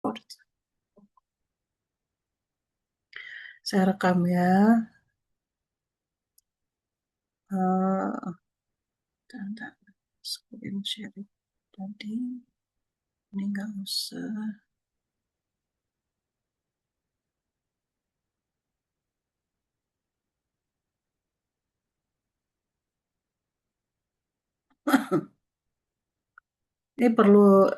Record. Saya rekam ya. Eh, dan screen sharing tadi. Ini nggak usah. Ini perlu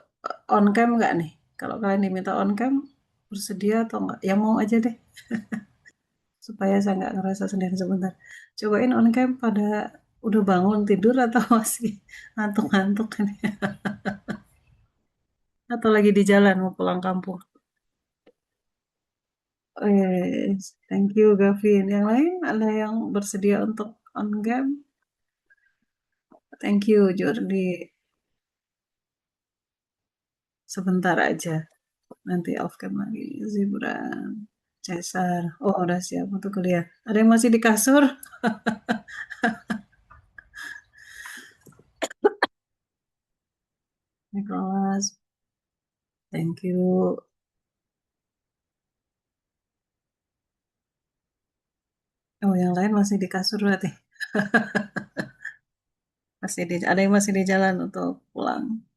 on cam nggak nih? Kalau kalian diminta on cam, bersedia atau nggak? Ya mau aja deh, supaya saya nggak ngerasa sendiri sebentar. Cobain on cam pada udah bangun tidur atau masih ngantuk-ngantuk ini? Atau lagi di jalan mau pulang kampung? Oh, yes. Thank you Gavin. Yang lain ada yang bersedia untuk on cam? Thank you Jordi. Sebentar aja. Nanti off cam lagi. Zibran, Cesar. Oh, udah siap untuk kuliah. Ada yang masih di kasur? Nicholas, thank you. Oh, yang lain masih di kasur berarti. Ada yang masih di jalan untuk pulang.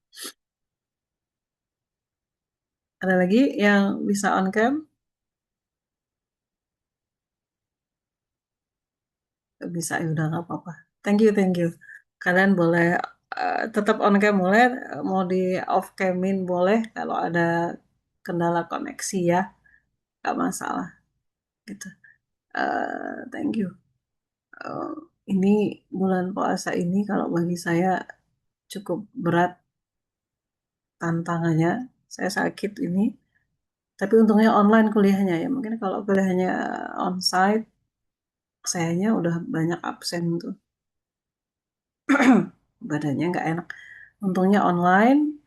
Ada lagi yang bisa on cam? Bisa, ya udah nggak apa-apa. Thank you, thank you. Kalian boleh tetap on cam boleh, mau di off camin boleh kalau ada kendala koneksi ya, nggak masalah gitu. Thank you. Eh, ini bulan puasa ini kalau bagi saya cukup berat tantangannya. Saya sakit ini, tapi untungnya online kuliahnya ya. Mungkin kalau kuliahnya onsite, sayanya udah banyak absen tuh. Badannya nggak enak. Untungnya online,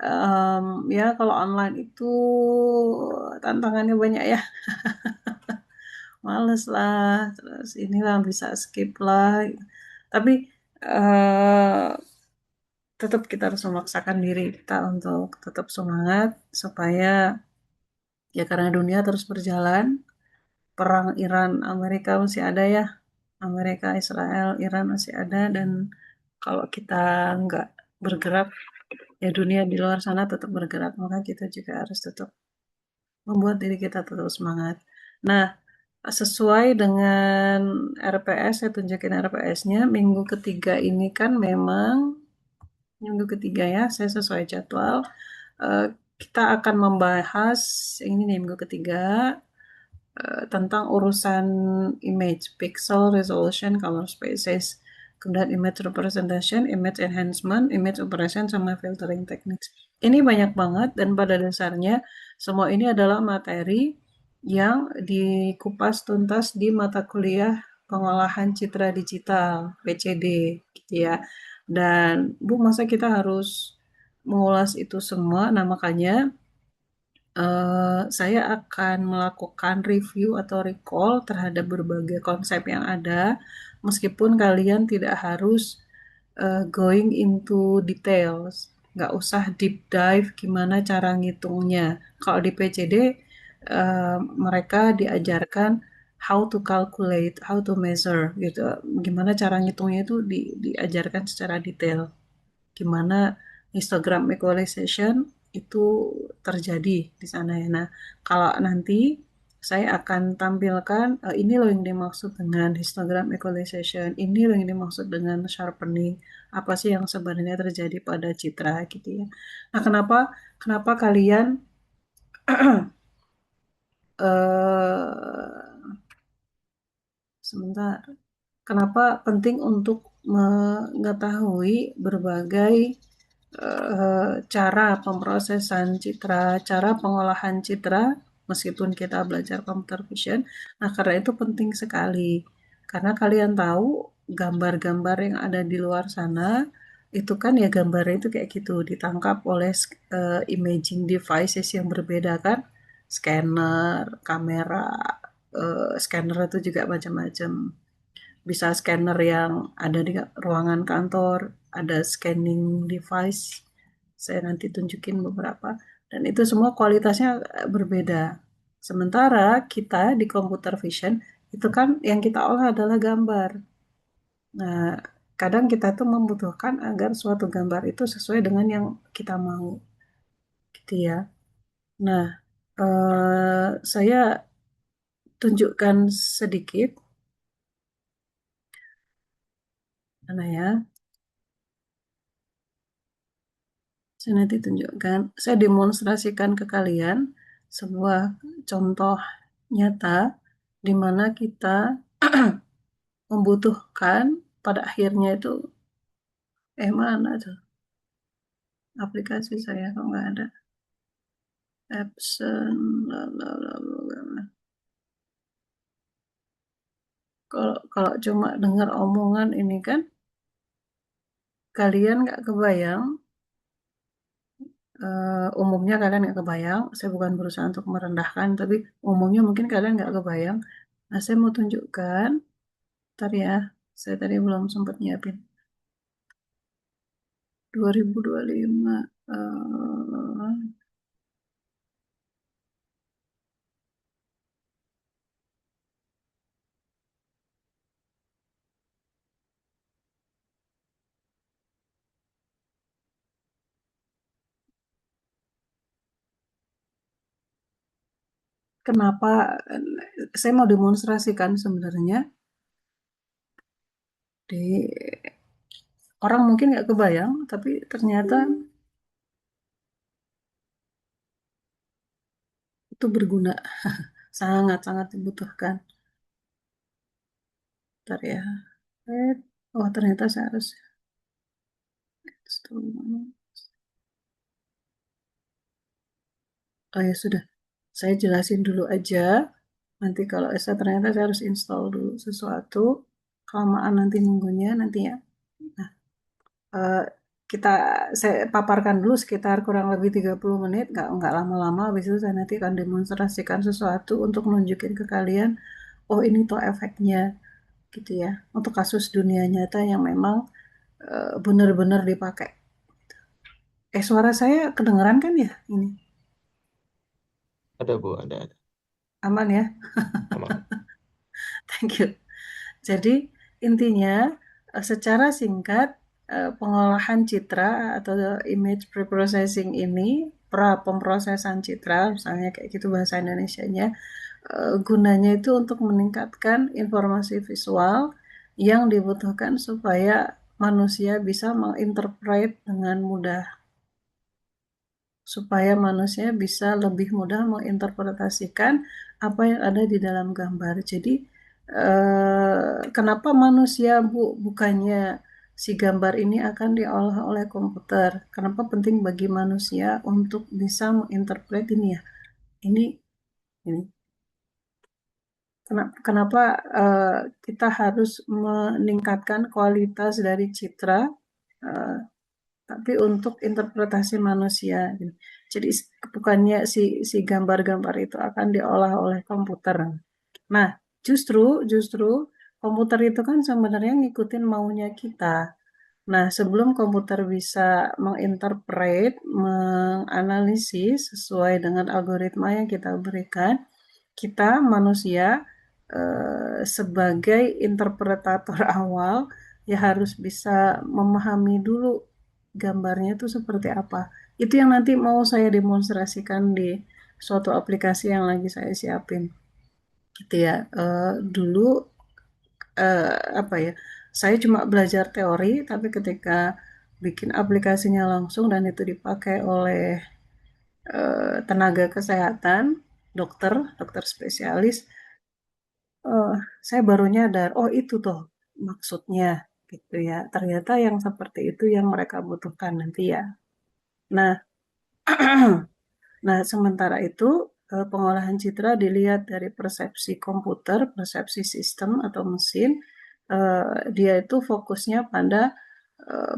ya kalau online itu tantangannya banyak ya. Males lah, terus inilah bisa skip lah. Gitu. Tapi eh, tetap kita harus memaksakan diri kita untuk tetap semangat supaya ya karena dunia terus berjalan, perang Iran Amerika masih ada ya, Amerika Israel Iran masih ada dan kalau kita nggak bergerak ya dunia di luar sana tetap bergerak maka kita juga harus tetap membuat diri kita tetap semangat. Nah, sesuai dengan RPS, saya tunjukin RPS-nya minggu ketiga ini kan memang minggu ketiga ya, saya sesuai jadwal. Eh, kita akan membahas ini nih minggu ketiga tentang urusan image, pixel resolution, color spaces, kemudian image representation, image enhancement, image operation, sama filtering techniques. Ini banyak banget dan pada dasarnya semua ini adalah materi yang dikupas tuntas di mata kuliah pengolahan citra digital (PCD) gitu ya. Dan Bu, masa kita harus mengulas itu semua? Nah, makanya saya akan melakukan review atau recall terhadap berbagai konsep yang ada, meskipun kalian tidak harus going into details, nggak usah deep dive gimana cara ngitungnya. Kalau di PCD, mereka diajarkan how to calculate, how to measure gitu. Gimana cara ngitungnya itu diajarkan secara detail gimana histogram equalization itu terjadi di sana ya. Nah, kalau nanti saya akan tampilkan ini loh yang dimaksud dengan histogram equalization, ini loh yang dimaksud dengan sharpening, apa sih yang sebenarnya terjadi pada citra gitu ya. Nah, kenapa kenapa kalian eh sebentar, kenapa penting untuk mengetahui berbagai cara pemrosesan citra, cara pengolahan citra, meskipun kita belajar computer vision. Nah, karena itu penting sekali. Karena kalian tahu gambar-gambar yang ada di luar sana, itu kan ya gambarnya itu kayak gitu, ditangkap oleh imaging devices yang berbeda kan, scanner, kamera, scanner itu juga macam-macam. Bisa scanner yang ada di ruangan kantor, ada scanning device. Saya nanti tunjukin beberapa. Dan itu semua kualitasnya berbeda. Sementara kita di computer vision itu kan yang kita olah adalah gambar. Nah, kadang kita tuh membutuhkan agar suatu gambar itu sesuai dengan yang kita mau, gitu ya. Nah, saya tunjukkan sedikit, mana ya? Saya nanti tunjukkan, saya demonstrasikan ke kalian sebuah contoh nyata di mana kita membutuhkan pada akhirnya itu, mana tuh aplikasi saya kok nggak ada, Epson, lalalala. Kalau kalau cuma dengar omongan ini kan kalian nggak kebayang, umumnya kalian nggak kebayang. Saya bukan berusaha untuk merendahkan, tapi umumnya mungkin kalian nggak kebayang. Nah, saya mau tunjukkan, ntar ya, saya tadi belum sempat nyiapin. 2025, kenapa saya mau demonstrasikan sebenarnya di orang mungkin nggak kebayang, tapi ternyata itu berguna, sangat-sangat dibutuhkan. Ntar ya. Oh, ternyata saya harus. Oh ya sudah, saya jelasin dulu aja. Nanti kalau ternyata saya harus install dulu sesuatu. Kelamaan nanti nunggunya nanti ya. Nah, eh, kita saya paparkan dulu sekitar kurang lebih 30 menit, nggak lama-lama. Habis itu saya nanti akan demonstrasikan sesuatu untuk nunjukin ke kalian, oh ini tuh efeknya gitu ya. Untuk kasus dunia nyata yang memang benar-benar dipakai. Suara saya kedengeran kan ya ini? Ada Bu, ada Aman ya? aman. Thank you. Jadi intinya secara singkat pengolahan citra atau image preprocessing ini, pra pemrosesan citra misalnya kayak gitu bahasa Indonesianya, gunanya itu untuk meningkatkan informasi visual yang dibutuhkan supaya manusia bisa menginterpret dengan mudah, supaya manusia bisa lebih mudah menginterpretasikan apa yang ada di dalam gambar. Jadi kenapa manusia bukannya si gambar ini akan diolah oleh komputer? Kenapa penting bagi manusia untuk bisa menginterpret ini ya? Ini kenapa kita harus meningkatkan kualitas dari citra, eh, tapi untuk interpretasi manusia. Jadi bukannya si gambar-gambar itu akan diolah oleh komputer. Nah, justru komputer itu kan sebenarnya ngikutin maunya kita. Nah, sebelum komputer bisa menginterpret, menganalisis sesuai dengan algoritma yang kita berikan, kita manusia sebagai interpretator awal ya harus bisa memahami dulu gambarnya itu seperti apa. Itu yang nanti mau saya demonstrasikan di suatu aplikasi yang lagi saya siapin. Gitu ya. Dulu apa ya? Saya cuma belajar teori, tapi ketika bikin aplikasinya langsung dan itu dipakai oleh tenaga kesehatan, dokter, dokter spesialis, eh, saya baru nyadar, oh itu tuh maksudnya gitu ya. Ternyata yang seperti itu yang mereka butuhkan nanti ya. Nah, nah sementara itu pengolahan citra dilihat dari persepsi komputer, persepsi sistem atau mesin. Dia itu fokusnya pada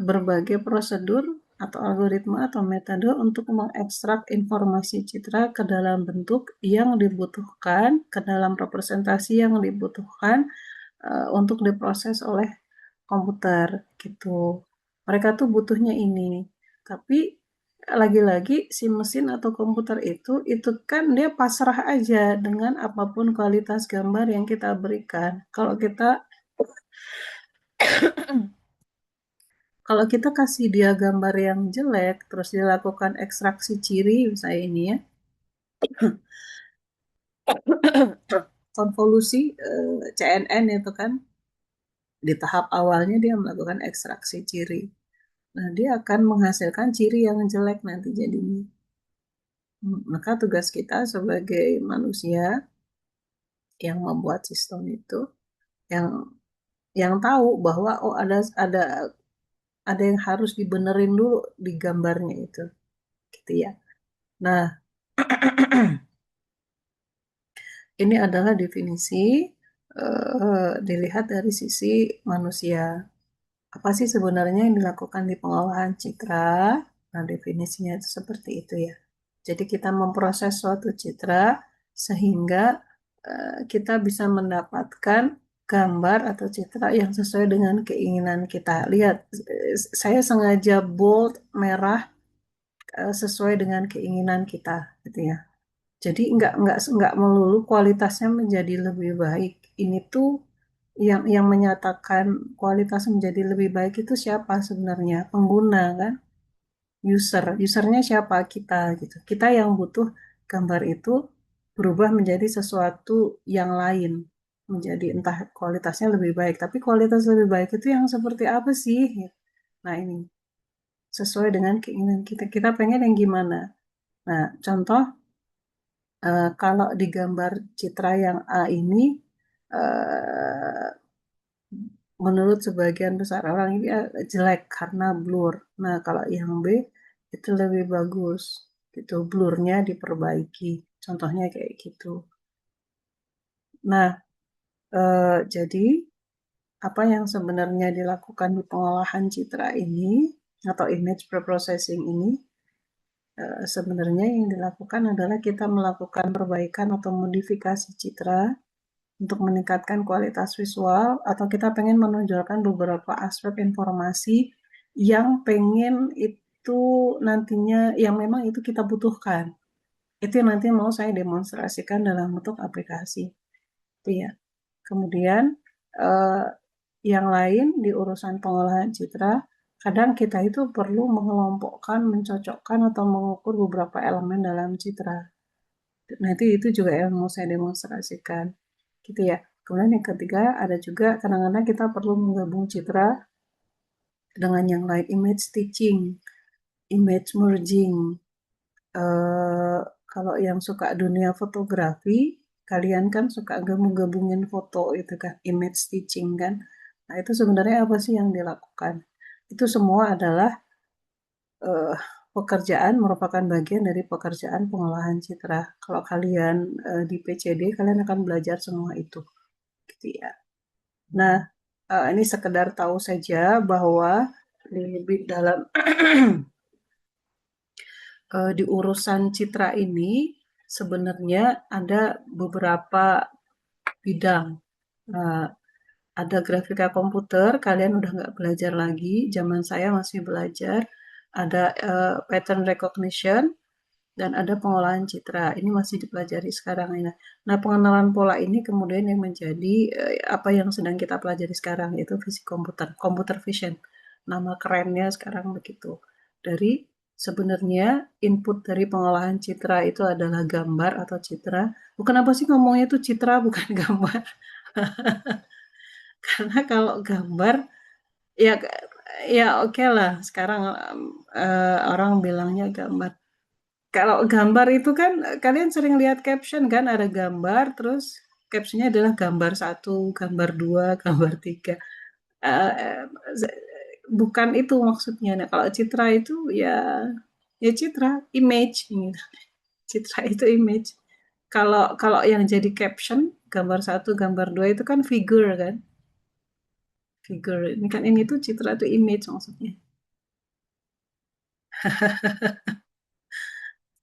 berbagai prosedur atau algoritma atau metode untuk mengekstrak informasi citra ke dalam bentuk yang dibutuhkan, ke dalam representasi yang dibutuhkan untuk diproses oleh komputer gitu. Mereka tuh butuhnya ini. Tapi lagi-lagi si mesin atau komputer itu kan dia pasrah aja dengan apapun kualitas gambar yang kita berikan. Kalau kita kasih dia gambar yang jelek, terus dilakukan ekstraksi ciri, misalnya ini ya, konvolusi CNN itu kan, di tahap awalnya dia melakukan ekstraksi ciri. Nah, dia akan menghasilkan ciri yang jelek nanti jadinya. Maka tugas kita sebagai manusia yang membuat sistem itu, yang tahu bahwa oh ada yang harus dibenerin dulu di gambarnya itu, gitu ya. Nah, ini adalah definisi dilihat dari sisi manusia. Apa sih sebenarnya yang dilakukan di pengolahan citra? Nah, definisinya itu seperti itu ya. Jadi kita memproses suatu citra sehingga kita bisa mendapatkan gambar atau citra yang sesuai dengan keinginan kita. Lihat, saya sengaja bold merah sesuai dengan keinginan kita, gitu ya. Jadi nggak melulu kualitasnya menjadi lebih baik. Ini tuh yang menyatakan kualitas menjadi lebih baik itu siapa sebenarnya? Pengguna kan, usernya siapa? Kita gitu. Kita yang butuh gambar itu berubah menjadi sesuatu yang lain, menjadi entah kualitasnya lebih baik. Tapi kualitas lebih baik itu yang seperti apa sih? Nah, ini sesuai dengan keinginan kita. Kita pengen yang gimana? Nah, contoh kalau di gambar citra yang A ini, eh, menurut sebagian besar orang ini jelek karena blur. Nah, kalau yang B itu lebih bagus, gitu. Blurnya diperbaiki. Contohnya kayak gitu. Nah, jadi apa yang sebenarnya dilakukan di pengolahan citra ini atau image preprocessing ini, sebenarnya yang dilakukan adalah kita melakukan perbaikan atau modifikasi citra untuk meningkatkan kualitas visual, atau kita pengen menonjolkan beberapa aspek informasi yang pengen itu nantinya, yang memang itu kita butuhkan. Itu yang nanti mau saya demonstrasikan dalam bentuk aplikasi. Itu ya. Kemudian eh, yang lain di urusan pengolahan citra, kadang kita itu perlu mengelompokkan, mencocokkan atau mengukur beberapa elemen dalam citra. Nanti itu juga yang mau saya demonstrasikan, gitu ya. Kemudian yang ketiga ada juga kadang-kadang kita perlu menggabung citra dengan yang lain, image stitching, image merging. Eh, Kalau yang suka dunia fotografi, kalian kan suka gabung-gabungin foto itu kan, image stitching kan. Nah, itu sebenarnya apa sih yang dilakukan? Itu semua adalah eh, pekerjaan, merupakan bagian dari pekerjaan pengolahan citra. Kalau kalian di PCD, kalian akan belajar semua itu, gitu ya. Nah, ini sekedar tahu saja bahwa di dalam di urusan citra ini sebenarnya ada beberapa bidang. Nah, ada grafika komputer, kalian udah nggak belajar lagi. Zaman saya masih belajar. Ada pattern recognition, dan ada pengolahan citra. Ini masih dipelajari sekarang ya. Nah, pengenalan pola ini kemudian yang menjadi apa yang sedang kita pelajari sekarang, yaitu fisik komputer, computer vision. Nama kerennya sekarang begitu. Dari sebenarnya input dari pengolahan citra itu adalah gambar atau citra. Bukan apa sih ngomongnya itu citra bukan gambar. Karena kalau gambar ya ya oke lah sekarang orang bilangnya gambar. Kalau gambar itu kan kalian sering lihat caption kan, ada gambar terus captionnya adalah gambar satu, gambar dua, gambar tiga. Eh, eh, Bukan itu maksudnya. Nah, kalau citra itu ya citra, image gitu. Citra itu image. Kalau kalau yang jadi caption gambar satu, gambar dua itu kan figure kan, figure. Ini kan ini tuh citra itu image maksudnya.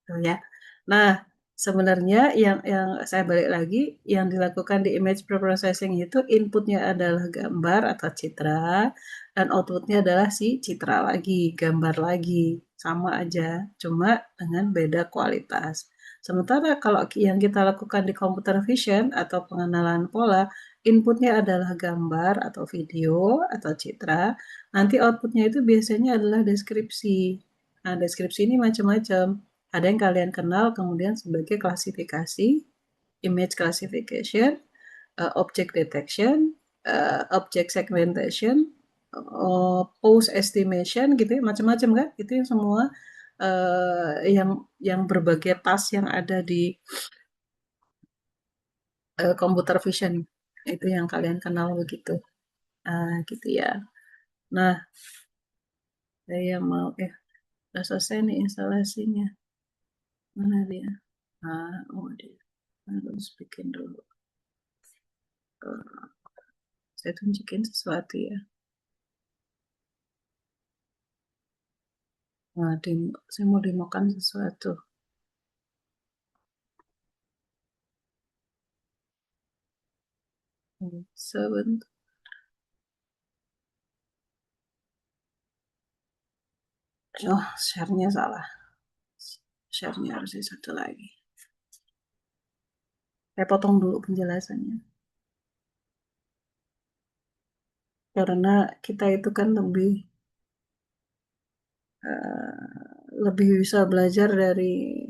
Gitu ya. Nah, sebenarnya yang saya balik lagi, yang dilakukan di image preprocessing itu inputnya adalah gambar atau citra, dan outputnya adalah si citra lagi, gambar lagi. sama aja, cuma dengan beda kualitas. Sementara kalau yang kita lakukan di computer vision atau pengenalan pola, inputnya adalah gambar atau video atau citra, nanti outputnya itu biasanya adalah deskripsi. Nah, deskripsi ini macam-macam. Ada yang kalian kenal kemudian sebagai klasifikasi, image classification, object detection, object segmentation, pose estimation gitu ya, macam-macam kan? Itu yang semua yang berbagai task yang ada di computer vision itu yang kalian kenal begitu. Gitu ya. Nah, saya mau udah selesai nih instalasinya. Mana dia? Oh dia. Harus bikin dulu. Eh, saya tunjukin sesuatu ya. Nah, saya mau demokan sesuatu. Sebentar. Oh, share-nya salah. Share-nya harus di satu lagi. Saya potong dulu penjelasannya. Karena kita itu kan lebih bisa belajar dari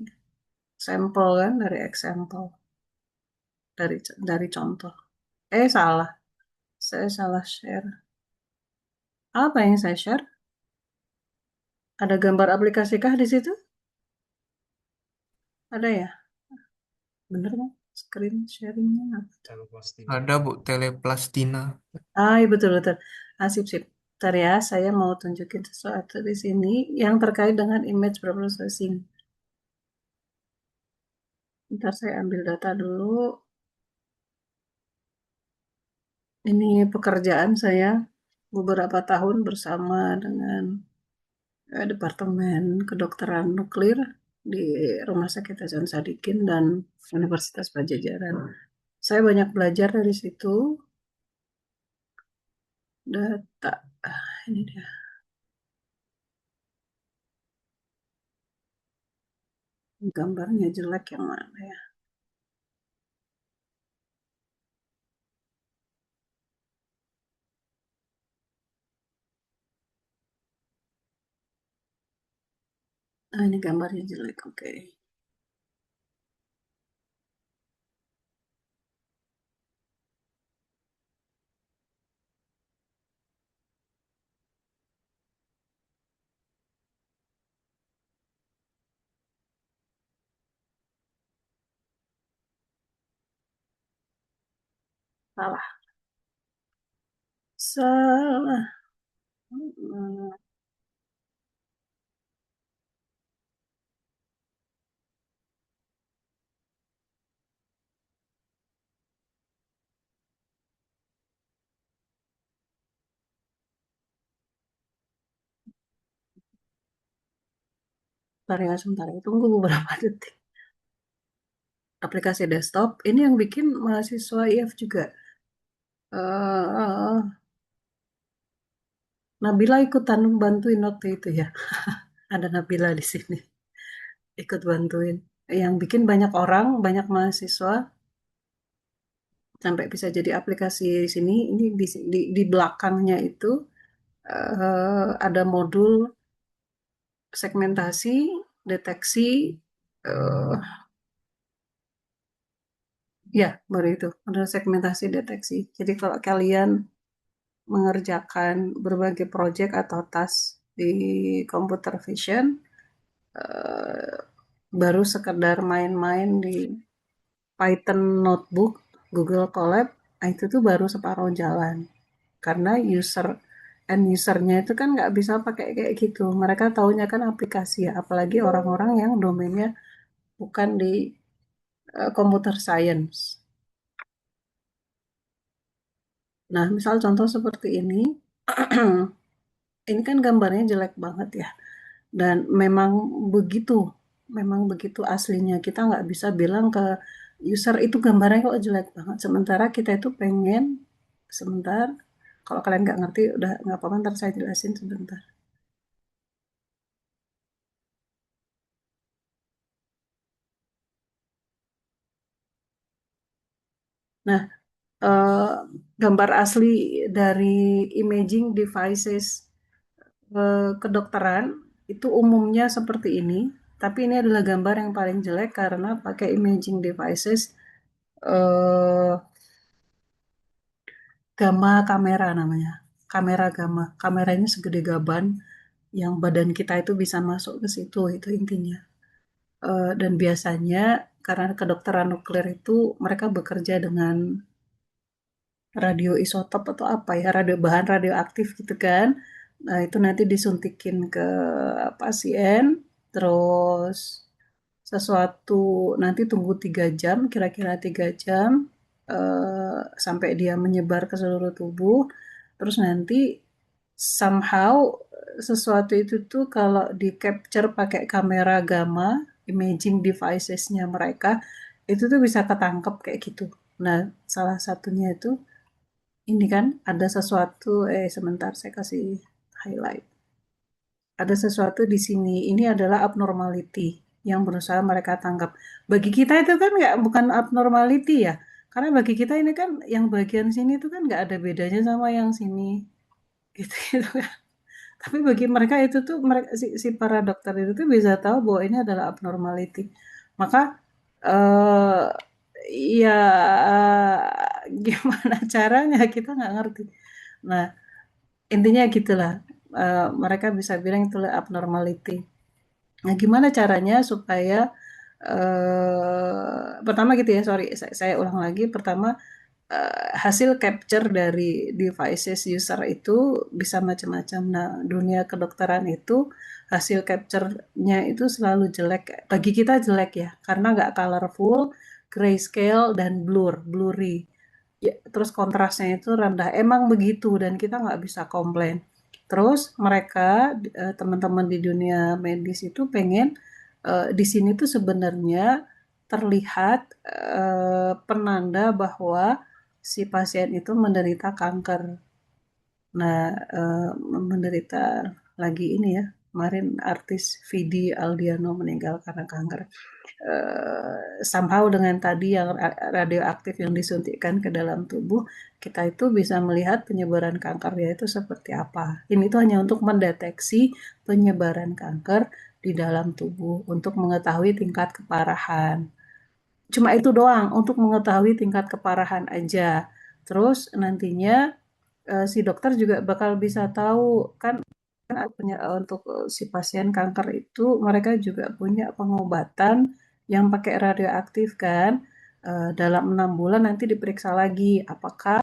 sampel kan, dari example, dari contoh. Salah. Saya salah share. Apa yang saya share? Ada gambar aplikasi kah di situ? Ada ya? Bener kan? Screen sharingnya apa? Ada Bu, Teleplastina. Iya betul-betul. Sip, sip. Ntar ya, saya mau tunjukin sesuatu di sini yang terkait dengan image processing. Ntar saya ambil data dulu. Ini pekerjaan saya beberapa tahun bersama dengan Departemen Kedokteran Nuklir di Rumah Sakit Hasan Sadikin dan Universitas Pajajaran. Saya banyak belajar dari situ. Data, ini dia. Gambarnya jelek yang mana ya? Ini gambarnya jelek, oke. Salah. Salah. Hmm, sebentar ya. Tunggu beberapa detik. Aplikasi desktop, ini yang bikin mahasiswa IF juga. eh Nabila ikutan bantuin waktu itu ya. Ada Nabila di sini. Ikut bantuin. Yang bikin banyak orang, banyak mahasiswa sampai bisa jadi aplikasi di sini. Ini di belakangnya itu ada modul segmentasi, deteksi, eh ya baru itu, modul segmentasi deteksi. Jadi kalau kalian mengerjakan berbagai proyek atau task di computer vision, eh, baru sekedar main-main di Python Notebook, Google Colab, itu tuh baru separuh jalan. Karena usernya itu kan nggak bisa pakai kayak gitu. Mereka taunya kan aplikasi ya, apalagi orang-orang yang domainnya bukan di computer science. Nah, misal contoh seperti ini, ini kan gambarnya jelek banget ya. Dan begitu, memang begitu aslinya. Kita nggak bisa bilang ke user itu gambarnya kok jelek banget. Sementara kita itu pengen, sebentar, kalau kalian nggak ngerti, udah nggak apa-apa, ntar saya jelasin sebentar. Nah, eh, gambar asli dari imaging devices kedokteran itu umumnya seperti ini, tapi ini adalah gambar yang paling jelek karena pakai imaging devices eh, gamma kamera namanya. Kamera gamma. Kameranya segede gaban yang badan kita itu bisa masuk ke situ, itu intinya. Dan biasanya karena kedokteran nuklir itu mereka bekerja dengan radioisotop atau apa ya, bahan radioaktif gitu kan. Nah, itu nanti disuntikin ke pasien, terus sesuatu nanti tunggu 3 jam, kira-kira 3 jam sampai dia menyebar ke seluruh tubuh. Terus nanti somehow sesuatu itu tuh kalau di capture pakai kamera gamma, imaging devicesnya mereka, itu tuh bisa ketangkep kayak gitu. Nah, salah satunya itu ini kan ada sesuatu, sebentar saya kasih highlight. Ada sesuatu di sini. Ini adalah abnormality yang berusaha mereka tangkap. Bagi kita itu kan nggak bukan abnormality ya. Karena bagi kita ini kan yang bagian sini itu kan nggak ada bedanya sama yang sini. Gitu, gitu kan. Tapi bagi mereka itu tuh mereka si para dokter itu tuh bisa tahu bahwa ini adalah abnormality. Maka eh ya gimana caranya kita nggak ngerti. Nah, intinya gitulah. Mereka bisa bilang itu abnormality. Nah, gimana caranya supaya pertama gitu ya, sorry, saya ulang lagi. Pertama, hasil capture dari devices user itu bisa macam-macam. Nah, dunia kedokteran itu hasil capture-nya itu selalu jelek. Bagi kita jelek ya, karena nggak colorful, grayscale, dan blurry. Ya, terus kontrasnya itu rendah. Emang begitu dan kita nggak bisa komplain. Terus mereka teman-teman di dunia medis itu pengen di sini tuh sebenarnya terlihat penanda bahwa si pasien itu menderita kanker. Nah, menderita lagi ini ya. Kemarin artis Vidi Aldiano meninggal karena kanker. Somehow dengan tadi yang radioaktif yang disuntikkan ke dalam tubuh, kita itu bisa melihat penyebaran kankernya itu seperti apa. Ini itu hanya untuk mendeteksi penyebaran kanker di dalam tubuh untuk mengetahui tingkat keparahan. Cuma itu doang untuk mengetahui tingkat keparahan aja. Terus nantinya si dokter juga bakal bisa tahu kan punya untuk si pasien kanker itu mereka juga punya pengobatan yang pakai radioaktif kan. Dalam 6 bulan nanti diperiksa lagi apakah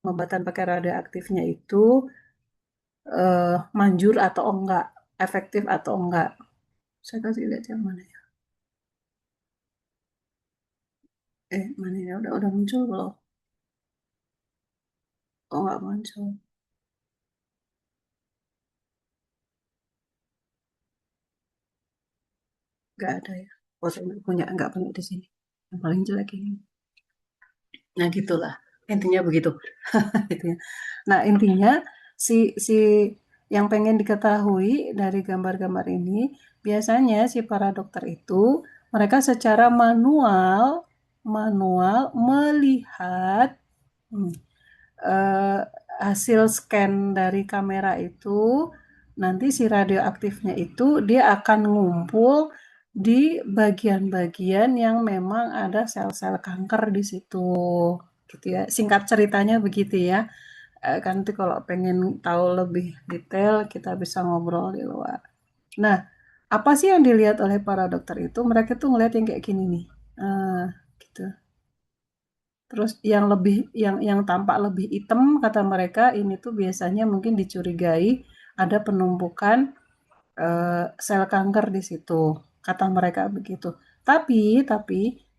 pengobatan pakai radioaktifnya itu manjur atau enggak, efektif atau enggak. Saya kasih lihat yang mana ya? Mana ya? Udah muncul belum? Oh, enggak muncul. Enggak ada ya. Oh, saya enggak punya di sini. Yang paling jelek ini. Nah, gitulah. Intinya begitu. Gitu ya. Nah, intinya si si yang pengen diketahui dari gambar-gambar ini, biasanya si para dokter itu mereka secara manual manual melihat hmm, eh, hasil scan dari kamera itu, nanti si radioaktifnya itu dia akan ngumpul di bagian-bagian yang memang ada sel-sel kanker di situ, gitu ya. Singkat ceritanya begitu ya. Kan nanti kalau pengen tahu lebih detail kita bisa ngobrol di luar. Nah, apa sih yang dilihat oleh para dokter itu? Mereka tuh ngeliat yang kayak gini nih. Eh, gitu. Terus yang tampak lebih hitam kata mereka ini tuh biasanya mungkin dicurigai ada penumpukan sel kanker di situ. Kata mereka begitu. Tapi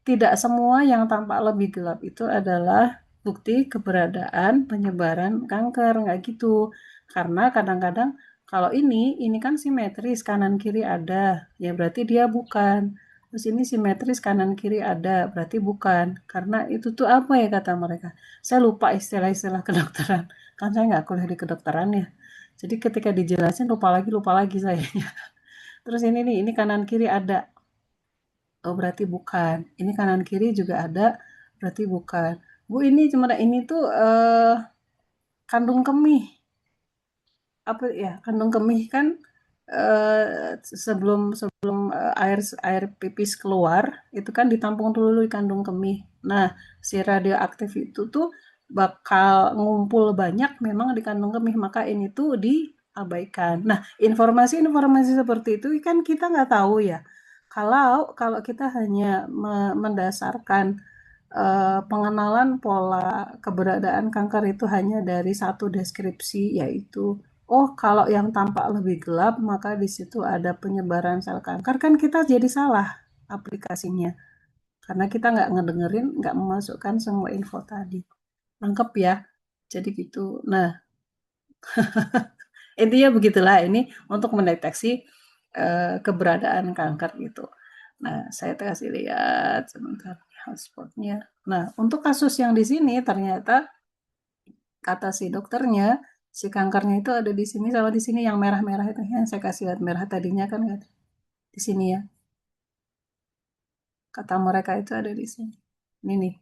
tidak semua yang tampak lebih gelap itu adalah bukti keberadaan penyebaran kanker, nggak gitu. Karena kadang-kadang kalau ini kan simetris kanan kiri ada, ya berarti dia bukan. Terus ini simetris kanan kiri ada, berarti bukan. Karena itu tuh apa ya kata mereka. Saya lupa istilah-istilah kedokteran. Kan saya nggak kuliah di kedokteran ya. Jadi ketika dijelasin lupa lagi saya. Terus ini kanan kiri ada. Oh berarti bukan. Ini kanan kiri juga ada, berarti bukan. Bu ini tuh kandung kemih. Apa ya, kandung kemih kan sebelum sebelum air air pipis keluar itu kan ditampung dulu di kandung kemih. Nah, si radioaktif itu tuh bakal ngumpul banyak memang di kandung kemih, maka ini tuh diabaikan. Nah, informasi-informasi seperti itu kan kita nggak tahu ya. Kalau kalau kita hanya mendasarkan pengenalan pola keberadaan kanker itu hanya dari satu deskripsi, yaitu oh, kalau yang tampak lebih gelap, maka di situ ada penyebaran sel kanker. Kan kita jadi salah aplikasinya. Karena kita nggak ngedengerin, nggak memasukkan semua info tadi. Lengkap ya. Jadi gitu. Nah, intinya begitulah ini untuk mendeteksi keberadaan kanker gitu. Nah, saya kasih lihat sebentar hotspotnya. Nah, untuk kasus yang di sini ternyata kata si dokternya, si kankernya itu ada di sini sama di sini yang merah-merah itu yang saya kasih lihat merah tadinya kan di sini ya. Kata mereka itu ada di sini. Ini nih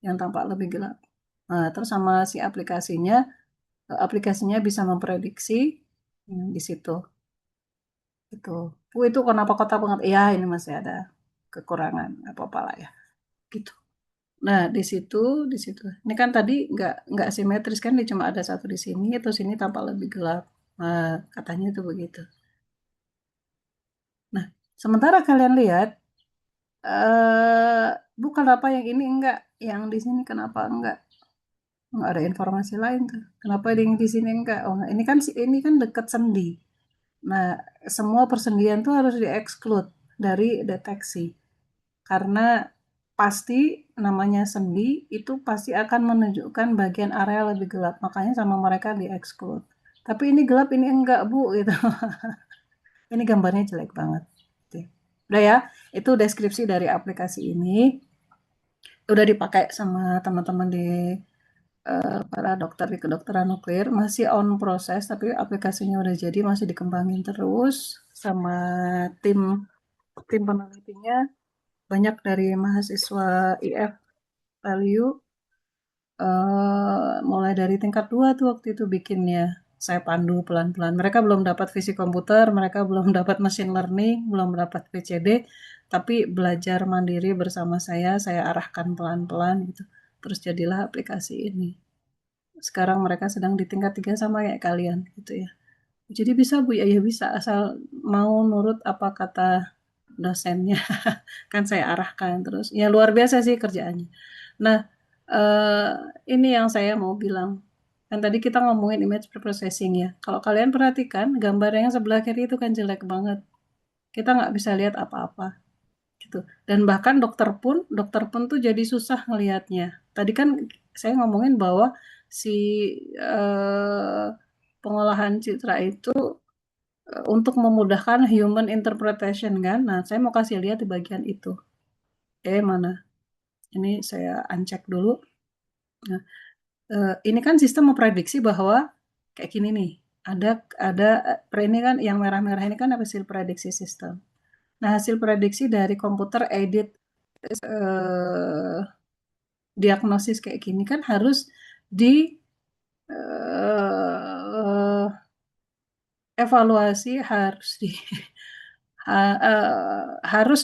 yang tampak lebih gelap. Nah, terus sama si aplikasinya bisa memprediksi di situ. Itu. Itu kenapa kota banget? Ya, ini masih ada kekurangan apa-apa lah ya. Gitu. Nah, di situ. Ini kan tadi nggak simetris kan, dia cuma ada satu di sini, terus ini tampak lebih gelap. Nah, katanya itu begitu. Nah, sementara kalian lihat, bukan apa yang ini enggak, yang di sini kenapa enggak? Enggak ada informasi lain tuh. Kenapa yang di sini enggak? Oh, ini kan dekat sendi. Nah, semua persendian tuh harus dieksklud dari deteksi. Karena pasti namanya sendi itu pasti akan menunjukkan bagian area lebih gelap. Makanya sama mereka dieksklud. Tapi ini gelap, ini enggak, Bu, gitu. Ini gambarnya jelek banget. Udah ya, itu deskripsi dari aplikasi ini. Udah dipakai sama teman-teman di para dokter di kedokteran nuklir. Masih on proses, tapi aplikasinya udah jadi, masih dikembangin terus sama tim tim penelitinya. Banyak dari mahasiswa IF Value, mulai dari tingkat 2 tuh waktu itu bikinnya. Saya pandu pelan-pelan. Mereka belum dapat fisik komputer, mereka belum dapat machine learning, belum dapat PCD, tapi belajar mandiri bersama saya arahkan pelan-pelan gitu. Terus jadilah aplikasi ini. Sekarang mereka sedang di tingkat 3 sama kayak kalian gitu ya. Jadi bisa Bu, ya, ya bisa asal mau nurut apa kata dosennya. Kan saya arahkan terus. Ya luar biasa sih kerjaannya. Nah, eh, ini yang saya mau bilang. Kan tadi kita ngomongin image preprocessing ya. Kalau kalian perhatikan, gambar yang sebelah kiri itu kan jelek banget. Kita nggak bisa lihat apa-apa gitu. Dan bahkan dokter pun tuh jadi susah ngelihatnya. Tadi kan saya ngomongin bahwa si eh, pengolahan citra itu untuk memudahkan human interpretation kan. Nah, saya mau kasih lihat di bagian itu. Mana? Ini saya uncheck dulu. Nah, ini kan sistem memprediksi bahwa kayak gini nih. Ada ini kan yang merah-merah ini kan hasil prediksi sistem. Nah, hasil prediksi dari komputer aided eh, diagnosis kayak gini kan harus di eh, evaluasi, harus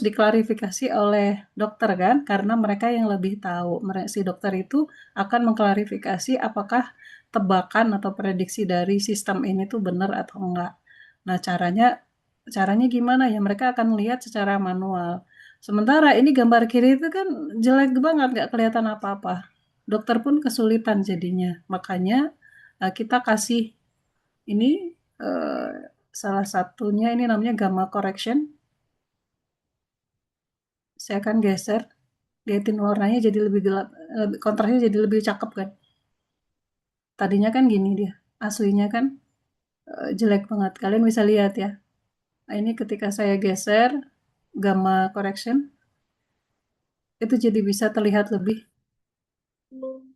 diklarifikasi oleh dokter kan, karena mereka yang lebih tahu. Si dokter itu akan mengklarifikasi apakah tebakan atau prediksi dari sistem ini tuh benar atau enggak. Nah, caranya gimana ya? Mereka akan lihat secara manual. Sementara ini gambar kiri itu kan jelek banget, nggak kelihatan apa-apa. Dokter pun kesulitan jadinya. Makanya kita kasih ini, eh, salah satunya ini namanya gamma correction. Saya akan geser, liatin warnanya jadi lebih gelap, kontrasnya jadi lebih cakep kan. Tadinya kan gini dia, aslinya kan jelek banget. Kalian bisa lihat ya. Nah, ini ketika saya geser gamma correction, itu jadi bisa terlihat lebih.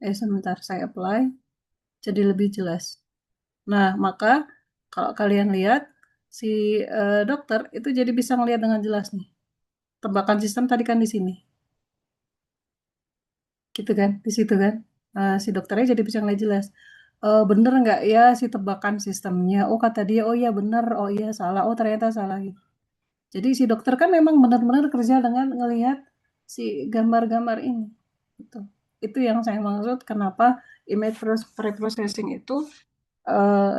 Sebentar saya apply, jadi lebih jelas. Nah, maka kalau kalian lihat si dokter itu jadi bisa melihat dengan jelas nih. Tebakan sistem tadi kan di sini. gitu kan, di situ kan. Si dokternya jadi bisa ngeliat jelas. Bener nggak ya si tebakan sistemnya? Oh kata dia, oh iya bener, oh iya salah, oh ternyata salah gitu. Jadi si dokter kan memang benar-benar kerja dengan ngelihat si gambar-gambar ini. Gitu. Itu yang saya maksud kenapa image preprocessing itu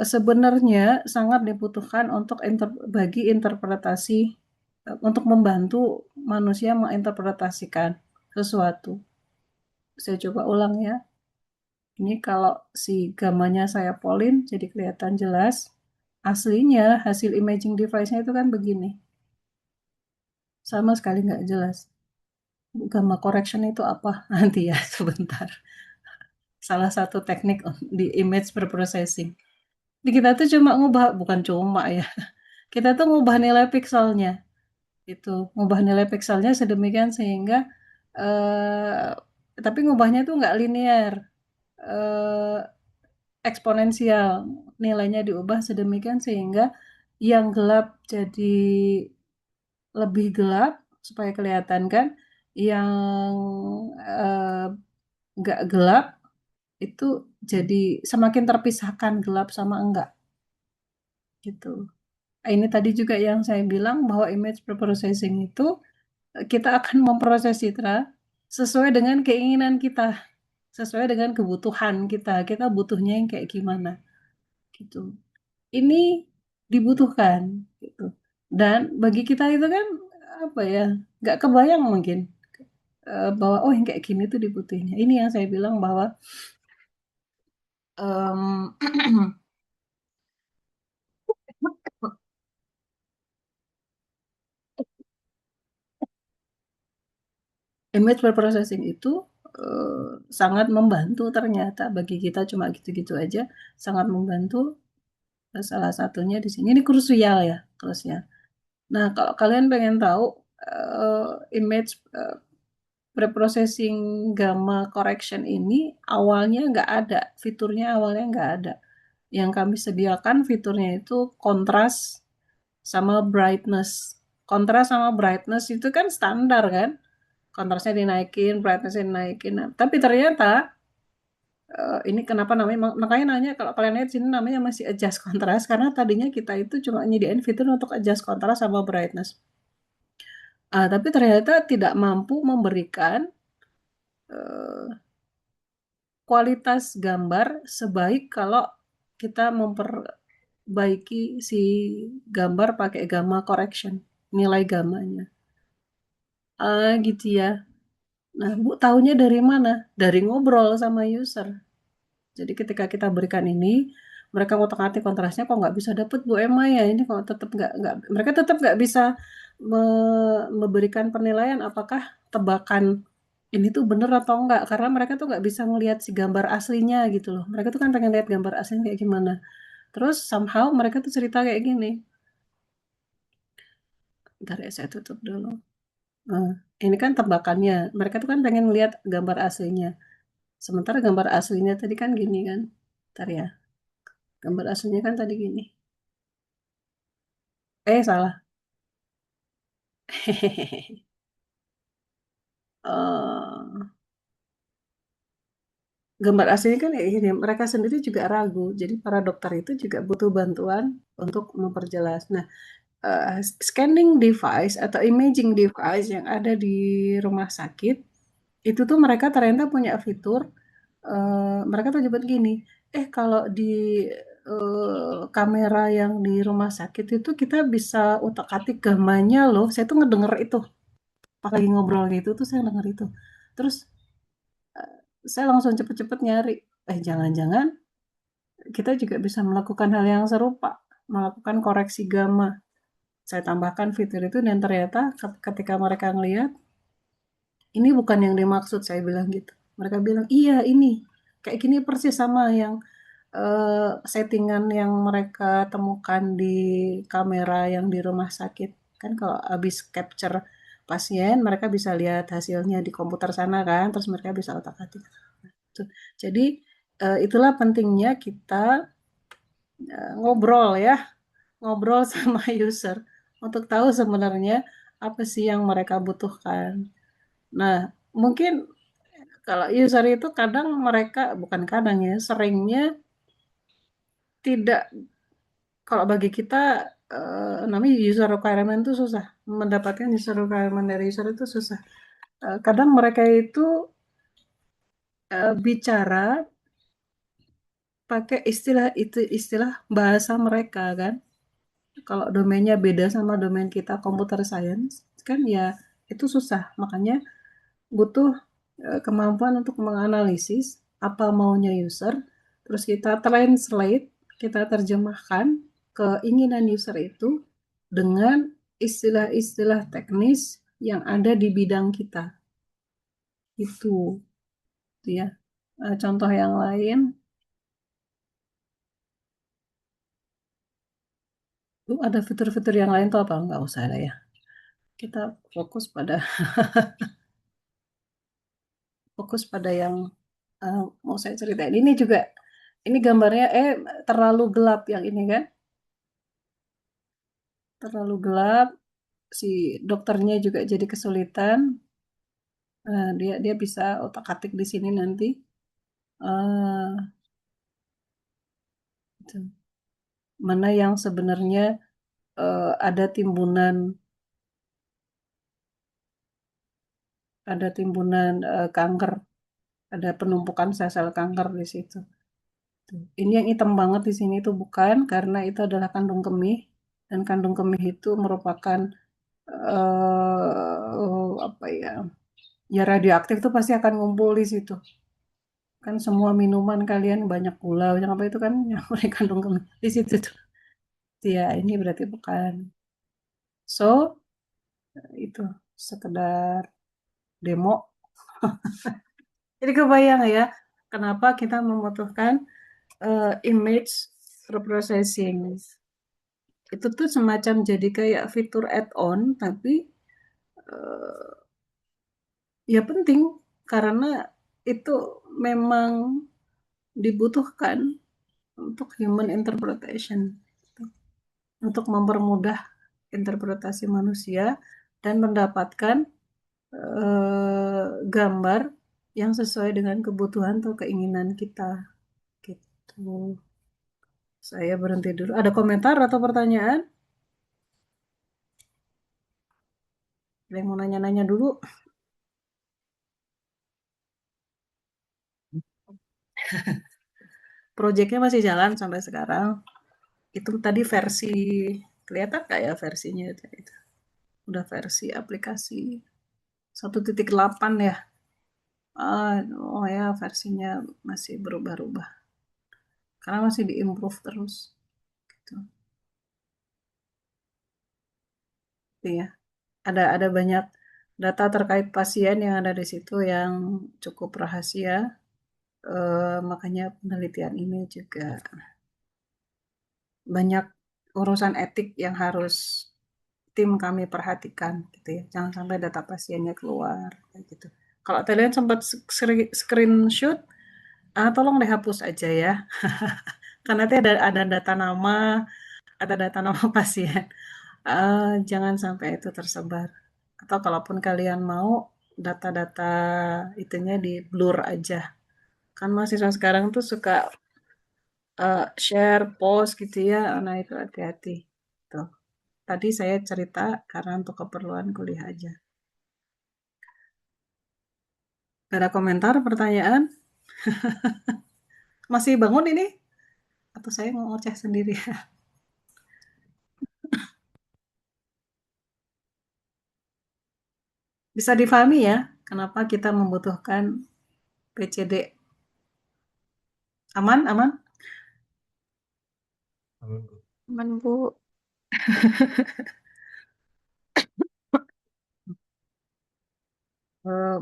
sebenarnya sangat dibutuhkan untuk bagi interpretasi untuk membantu manusia menginterpretasikan sesuatu. Saya coba ulang ya. Ini kalau si gamanya saya polin jadi kelihatan jelas. Aslinya hasil imaging device-nya itu kan begini. Sama sekali nggak jelas. Gamma correction itu apa? Nanti ya sebentar. Salah satu teknik di image preprocessing. Di kita tuh cuma ngubah, bukan cuma ya. Kita tuh ngubah nilai pikselnya. Itu ngubah nilai pikselnya sedemikian sehingga tapi ngubahnya tuh nggak linear. Eh, Eksponensial. Nilainya diubah sedemikian sehingga yang gelap jadi lebih gelap supaya kelihatan kan, yang eh, nggak gelap itu jadi semakin terpisahkan gelap sama enggak gitu. Ini tadi juga yang saya bilang bahwa image preprocessing itu kita akan memproses citra sesuai dengan keinginan kita, sesuai dengan kebutuhan kita. Kita butuhnya yang kayak gimana gitu. Ini dibutuhkan gitu. Dan bagi kita itu kan apa ya, nggak kebayang mungkin bahwa oh yang kayak gini tuh dibutuhin. Ini yang saya bilang bahwa em, image preprocessing itu sangat membantu ternyata bagi kita cuma gitu-gitu aja sangat membantu. Salah satunya di sini ini krusial ya, krusial. Nah, kalau kalian pengen tahu image preprocessing gamma correction ini awalnya nggak ada, fiturnya awalnya nggak ada. Yang kami sediakan fiturnya itu kontras sama brightness. Kontras sama brightness itu kan standar kan, kontrasnya dinaikin, brightnessnya dinaikin. Nah, tapi ternyata ini kenapa namanya, makanya nanya kalau kalian lihat sini namanya masih adjust kontras karena tadinya kita itu cuma nyediain fitur untuk adjust kontras sama brightness. Tapi ternyata tidak mampu memberikan uh, kualitas gambar sebaik kalau kita memperbaiki si gambar pakai gamma correction, nilai gammanya. Gitu ya. Nah, Bu tahunya dari mana? Dari ngobrol sama user. Jadi ketika kita berikan ini, mereka ngotak-ngatik kontrasnya kok nggak bisa dapet Bu Emma ya, ini kok tetap nggak, mereka tetap nggak bisa memberikan penilaian apakah tebakan ini tuh bener atau enggak, karena mereka tuh nggak bisa melihat si gambar aslinya gitu loh. Mereka tuh kan pengen lihat gambar aslinya kayak gimana. Terus somehow mereka tuh cerita kayak gini. Bentar ya saya tutup dulu. Nah, ini kan tebakannya. Mereka tuh kan pengen lihat gambar aslinya. Sementara gambar aslinya tadi kan gini kan. Bentar ya. Gambar aslinya kan tadi gini. Salah. Eh, Gambar aslinya kan kayak gini. Mereka sendiri juga ragu. Jadi para dokter itu juga butuh bantuan untuk memperjelas. Nah, scanning device atau imaging device yang ada di rumah sakit itu tuh mereka ternyata punya fitur. Mereka tuh nyebut gini, kalau di kamera yang di rumah sakit itu kita bisa utak-atik gamanya loh. Saya tuh ngedenger itu pas lagi ngobrol gitu tuh saya denger itu. Terus saya langsung cepet-cepet nyari. Jangan-jangan kita juga bisa melakukan hal yang serupa, melakukan koreksi gamma. Saya tambahkan fitur itu dan ternyata ketika mereka ngelihat, ini bukan yang dimaksud, saya bilang gitu. Mereka bilang, iya ini, kayak gini persis sama yang settingan yang mereka temukan di kamera yang di rumah sakit. Kan kalau habis capture pasien, mereka bisa lihat hasilnya di komputer sana kan, terus mereka bisa otak-atik. Jadi itulah pentingnya kita ngobrol ya, ngobrol sama user untuk tahu sebenarnya apa sih yang mereka butuhkan. Nah, mungkin Kalau user itu kadang mereka, bukan kadang ya, seringnya tidak, kalau bagi kita namanya user requirement itu susah. Mendapatkan user requirement dari user itu susah. Kadang mereka itu bicara pakai istilah itu, istilah bahasa mereka kan. Kalau domainnya beda sama domain kita computer science kan ya itu susah. Makanya butuh kemampuan untuk menganalisis apa maunya user, terus kita translate, kita terjemahkan keinginan user itu dengan istilah-istilah teknis yang ada di bidang kita. Itu ya. Contoh yang lain, ada fitur-fitur yang lain tuh apa? Nggak usah lah ya. Kita fokus pada yang mau saya ceritain. Ini juga, ini gambarnya terlalu gelap yang ini kan, terlalu gelap, si dokternya juga jadi kesulitan. Dia dia bisa otak-atik di sini nanti. eh itu. Mana yang sebenarnya ada timbunan, kanker, ada penumpukan sel-sel kanker di situ. Tuh. Ini yang hitam banget di sini itu bukan, karena itu adalah kandung kemih, dan kandung kemih itu merupakan apa ya? Ya radioaktif tuh pasti akan ngumpul di situ. Kan semua minuman kalian banyak gula, banyak apa itu kan yang kandung kemih di situ tuh. Ya, ini berarti bukan. So, itu sekedar demo. Jadi kebayang ya, kenapa kita membutuhkan image reprocessing. Itu tuh semacam jadi kayak fitur add-on, tapi uh, ya penting karena itu memang dibutuhkan untuk human interpretation, untuk mempermudah interpretasi manusia dan mendapatkan gambar yang sesuai dengan kebutuhan atau keinginan kita gitu. Saya berhenti dulu. Ada komentar atau pertanyaan? Ada yang mau nanya-nanya dulu? Proyeknya masih jalan sampai sekarang. Itu tadi versi, kelihatan nggak ya versinya itu? Udah versi aplikasi 1.8 ya. Oh ya, versinya masih berubah-ubah. Karena masih diimprove terus. Gitu. Iya. Ada banyak data terkait pasien yang ada di situ yang cukup rahasia. Makanya penelitian ini juga banyak urusan etik yang harus tim kami perhatikan gitu ya. Jangan sampai data pasiennya keluar kayak gitu. Kalau kalian sempat screenshot, tolong dihapus aja ya. Karena nanti ada data nama, ada data nama pasien. Jangan sampai itu tersebar. Atau kalaupun kalian mau, data-data itunya di blur aja. Kan mahasiswa sekarang tuh suka share post gitu ya. Nah itu hati-hati. Tuh. Tadi saya cerita karena untuk keperluan kuliah aja. Ada komentar, pertanyaan? Masih bangun ini? Atau saya mau ngoceh sendiri? Bisa difahami ya, kenapa kita membutuhkan PCD. Aman, aman? Amin, Bu. Aman, Bu.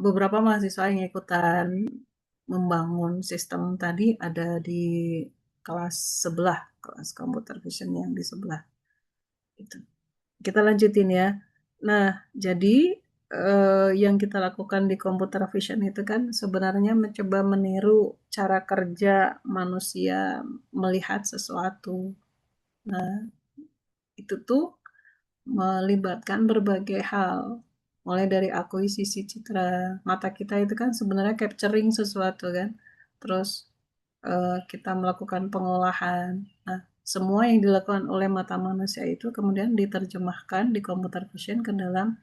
Beberapa mahasiswa yang ikutan membangun sistem tadi ada di kelas sebelah, kelas computer vision yang di sebelah. Itu. Kita lanjutin ya. Nah, jadi yang kita lakukan di computer vision itu kan sebenarnya mencoba meniru cara kerja manusia melihat sesuatu. Nah, itu tuh melibatkan berbagai hal. mulai dari akuisisi citra. Mata kita itu kan sebenarnya capturing sesuatu kan, terus kita melakukan pengolahan. Nah, semua yang dilakukan oleh mata manusia itu kemudian diterjemahkan di computer vision ke dalam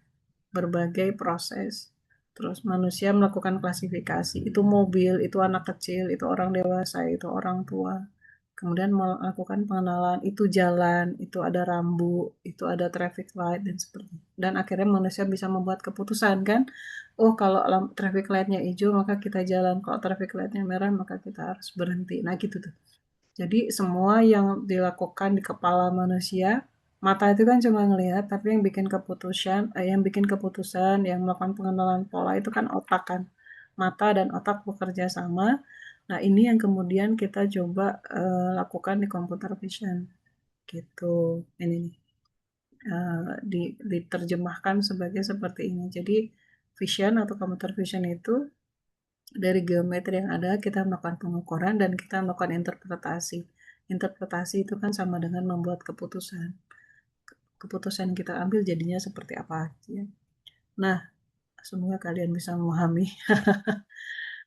berbagai proses. Terus manusia melakukan klasifikasi, itu mobil, itu anak kecil, itu orang dewasa, itu orang tua. Kemudian melakukan pengenalan, itu jalan, itu ada rambu, itu ada traffic light, dan seperti itu. Dan akhirnya manusia bisa membuat keputusan kan, oh kalau traffic lightnya hijau maka kita jalan, kalau traffic lightnya merah maka kita harus berhenti. Nah gitu tuh. Jadi semua yang dilakukan di kepala manusia, mata itu kan cuma ngelihat, tapi yang bikin keputusan, yang melakukan pengenalan pola itu kan otak kan. Mata dan otak bekerja sama. Nah, ini yang kemudian kita coba lakukan di computer vision gitu. Ini nih diterjemahkan sebagai seperti ini. Jadi vision atau computer vision itu dari geometri yang ada kita melakukan pengukuran dan kita melakukan interpretasi. Interpretasi itu kan sama dengan membuat keputusan. Keputusan yang kita ambil jadinya seperti apa. Ya. Nah, semoga kalian bisa memahami.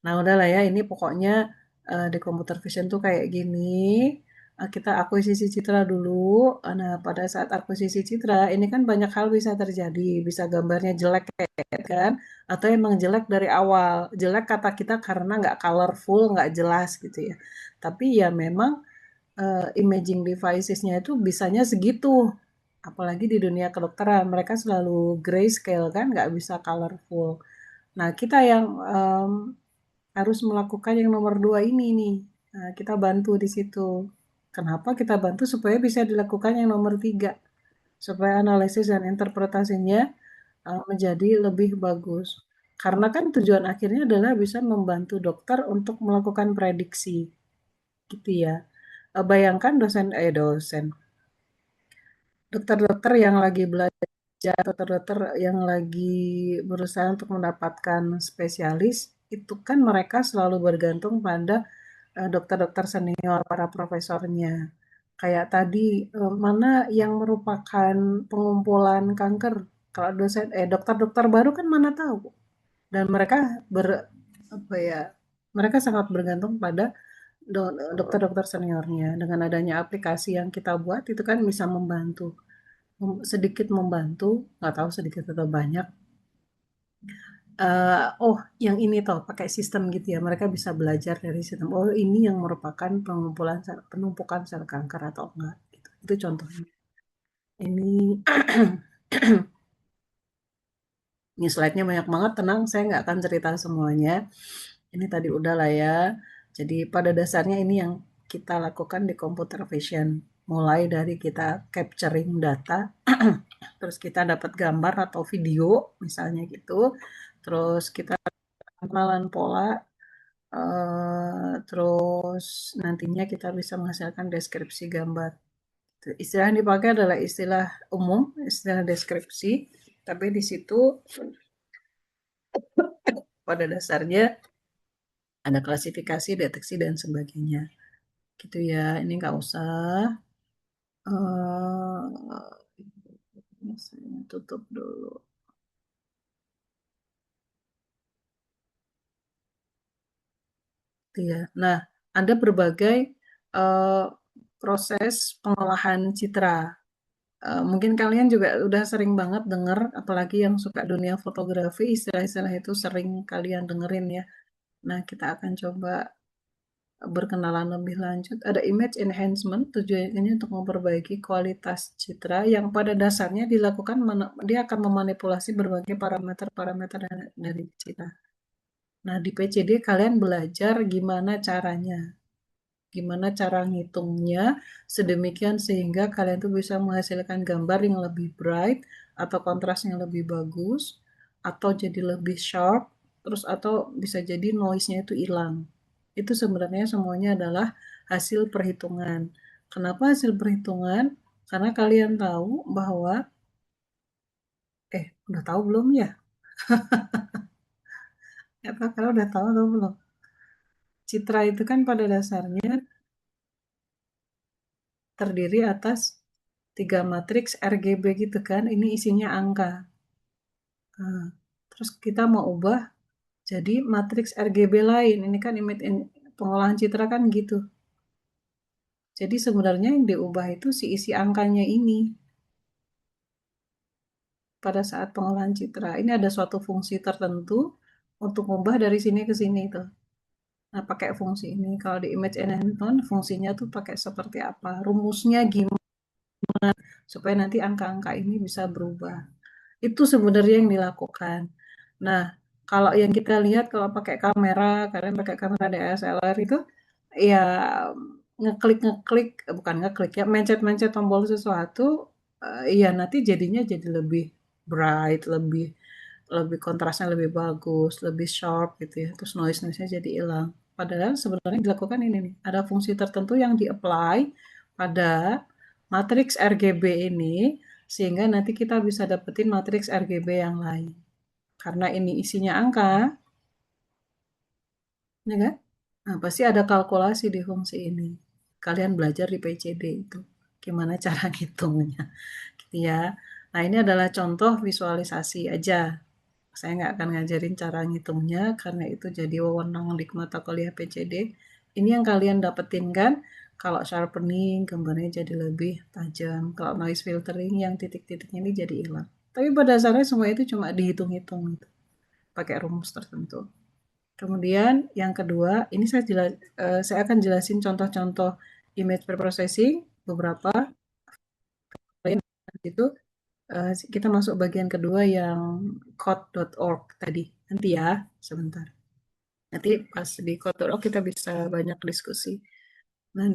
Nah, udahlah ya, ini pokoknya di computer vision tuh kayak gini. Kita akuisisi citra dulu. Nah, pada saat akuisisi citra, ini kan banyak hal bisa terjadi. Bisa gambarnya jelek kan, atau emang jelek dari awal. Jelek kata kita karena nggak colorful, nggak jelas gitu ya. Tapi ya memang imaging devices-nya itu bisanya segitu. Apalagi di dunia kedokteran, mereka selalu grayscale kan, nggak bisa colorful. Nah, kita yang harus melakukan yang nomor dua ini nih. Nah, kita bantu di situ. Kenapa kita bantu supaya bisa dilakukan yang nomor tiga, supaya analisis dan interpretasinya menjadi lebih bagus. Karena kan tujuan akhirnya adalah bisa membantu dokter untuk melakukan prediksi, gitu ya. Bayangkan dosen, dokter-dokter yang lagi belajar, dokter-dokter yang lagi berusaha untuk mendapatkan spesialis, itu kan mereka selalu bergantung pada dokter-dokter senior, para profesornya. Kayak tadi, mana yang merupakan pengumpulan kanker. Kalau dokter-dokter baru kan mana tahu. Dan mereka apa ya, mereka sangat bergantung pada dokter-dokter seniornya. Dengan adanya aplikasi yang kita buat itu kan bisa membantu, sedikit membantu, nggak tahu sedikit atau banyak. Oh, yang ini toh pakai sistem gitu ya. Mereka bisa belajar dari sistem. Oh, ini yang merupakan penumpukan sel kanker atau enggak. Gitu. Itu contohnya. Ini ini slide-nya banyak banget. Tenang, saya nggak akan cerita semuanya. Ini tadi udah lah ya. Jadi pada dasarnya ini yang kita lakukan di computer vision. Mulai dari kita capturing data, terus kita dapat gambar atau video, misalnya gitu. Terus kita kenalan pola, terus nantinya kita bisa menghasilkan deskripsi gambar. Istilah yang dipakai adalah istilah umum, istilah deskripsi, tapi di situ pada dasarnya ada klasifikasi, deteksi, dan sebagainya. Gitu ya, ini nggak usah. Saya tutup dulu. Gitu ya. Nah, ada berbagai eh, proses pengolahan citra. Mungkin kalian juga udah sering banget denger, apalagi yang suka dunia fotografi, istilah-istilah itu sering kalian dengerin ya. Nah, kita akan coba berkenalan lebih lanjut. Ada image enhancement, tujuannya untuk memperbaiki kualitas citra yang pada dasarnya dilakukan, dia akan memanipulasi berbagai parameter-parameter dari citra. Nah, di PCD kalian belajar gimana caranya. Gimana cara ngitungnya sedemikian sehingga kalian tuh bisa menghasilkan gambar yang lebih bright atau kontrasnya lebih bagus atau jadi lebih sharp, terus atau bisa jadi noise-nya itu hilang. Itu sebenarnya semuanya adalah hasil perhitungan. Kenapa hasil perhitungan? Karena kalian tahu bahwa udah tahu belum ya? Apa kalian udah tahu atau belum? Citra itu kan pada dasarnya terdiri atas tiga matriks RGB gitu kan. Ini isinya angka. Nah, terus kita mau ubah jadi matriks RGB lain. Ini kan pengolahan citra kan gitu. Jadi sebenarnya yang diubah itu si isi angkanya ini pada saat pengolahan citra. Ini ada suatu fungsi tertentu untuk mengubah dari sini ke sini tuh. Nah, pakai fungsi ini. Kalau di image enhancement, fungsinya tuh pakai seperti apa? Rumusnya gimana supaya nanti angka-angka ini bisa berubah. Itu sebenarnya yang dilakukan. Nah, kalau yang kita lihat kalau pakai kamera, kalian pakai kamera DSLR itu ya ngeklik-ngeklik, bukan ngeklik ya, mencet-mencet tombol sesuatu, ya nanti jadinya jadi lebih bright, lebih lebih kontrasnya lebih bagus, lebih sharp gitu ya. Terus noise-nya jadi hilang. Padahal sebenarnya dilakukan ini nih, ada fungsi tertentu yang di-apply pada matriks RGB ini sehingga nanti kita bisa dapetin matriks RGB yang lain. Karena ini isinya angka, ya kan? Nah, pasti ada kalkulasi di fungsi ini. Kalian belajar di PCD itu. Gimana cara ngitungnya. Gitu ya. Nah, ini adalah contoh visualisasi aja. Saya nggak akan ngajarin cara ngitungnya karena itu jadi wewenang di mata kuliah PCD. Ini yang kalian dapetin kan, kalau sharpening gambarnya jadi lebih tajam. Kalau noise filtering yang titik-titiknya ini jadi hilang. Tapi pada dasarnya semua itu cuma dihitung-hitung gitu, pakai rumus tertentu. Kemudian yang kedua, ini saya akan jelasin contoh-contoh image preprocessing beberapa. Itu kita masuk bagian kedua yang code.org tadi. Nanti ya, sebentar. Nanti pas di code.org kita bisa banyak diskusi. Nah,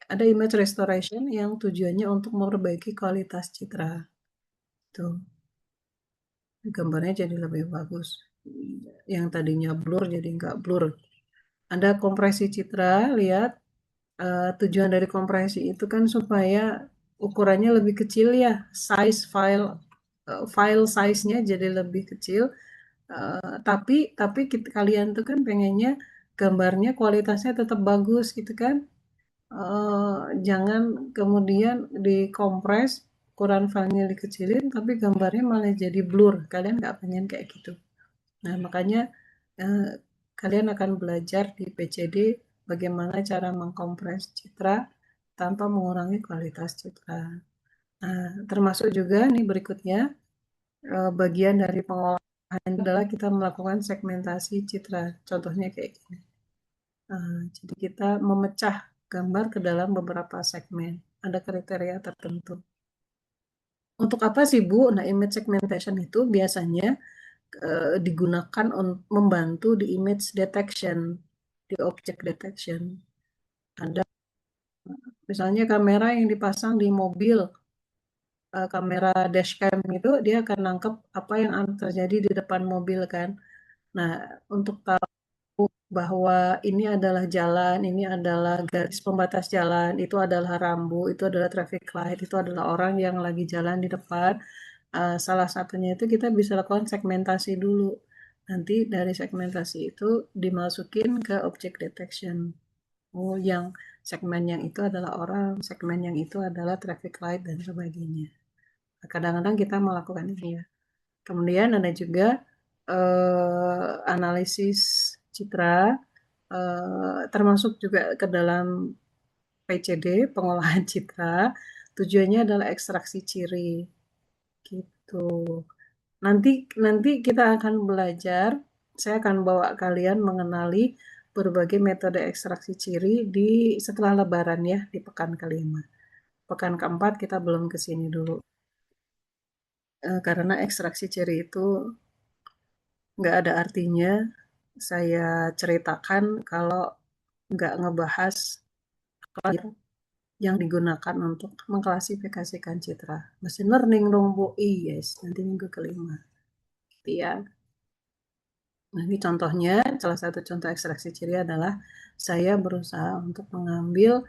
ada image restoration yang tujuannya untuk memperbaiki kualitas citra. Tuh, gambarnya jadi lebih bagus. Yang tadinya blur jadi nggak blur. Ada kompresi citra, lihat tujuan dari kompresi itu kan supaya ukurannya lebih kecil ya, file size-nya jadi lebih kecil. Tapi kalian tuh kan pengennya gambarnya kualitasnya tetap bagus gitu kan. Jangan kemudian dikompres, ukuran filenya dikecilin, tapi gambarnya malah jadi blur. Kalian nggak pengen kayak gitu. Nah, makanya eh, kalian akan belajar di PCD bagaimana cara mengkompres citra tanpa mengurangi kualitas citra. Nah, termasuk juga nih berikutnya bagian dari pengolahan adalah kita melakukan segmentasi citra. Contohnya kayak gini. Jadi kita memecah gambar ke dalam beberapa segmen. Ada kriteria tertentu. Untuk apa sih Bu? Nah, image segmentation itu biasanya digunakan untuk membantu di image detection, di object detection. Ada misalnya kamera yang dipasang di mobil, kamera dashcam itu dia akan nangkep apa yang terjadi di depan mobil kan. Nah, untuk tahu bahwa ini adalah jalan, ini adalah garis pembatas jalan, itu adalah rambu, itu adalah traffic light, itu adalah orang yang lagi jalan di depan. Salah satunya itu kita bisa lakukan segmentasi dulu. Nanti dari segmentasi itu dimasukin ke object detection. Oh, yang segmen yang itu adalah orang, segmen yang itu adalah traffic light dan sebagainya. Kadang-kadang kita melakukan ini ya. Kemudian ada juga analisis citra, termasuk juga ke dalam PCD, pengolahan citra. Tujuannya adalah ekstraksi ciri, gitu. Nanti nanti kita akan belajar, saya akan bawa kalian mengenali berbagai metode ekstraksi ciri di setelah Lebaran ya, di pekan kelima. Pekan keempat kita belum ke sini dulu. Karena ekstraksi ciri itu nggak ada artinya saya ceritakan kalau nggak ngebahas yang digunakan untuk mengklasifikasikan citra. Machine learning dong, Bu. Yes, nanti minggu kelima. Gitu ya. Nah, ini contohnya, salah satu contoh ekstraksi ciri adalah saya berusaha untuk mengambil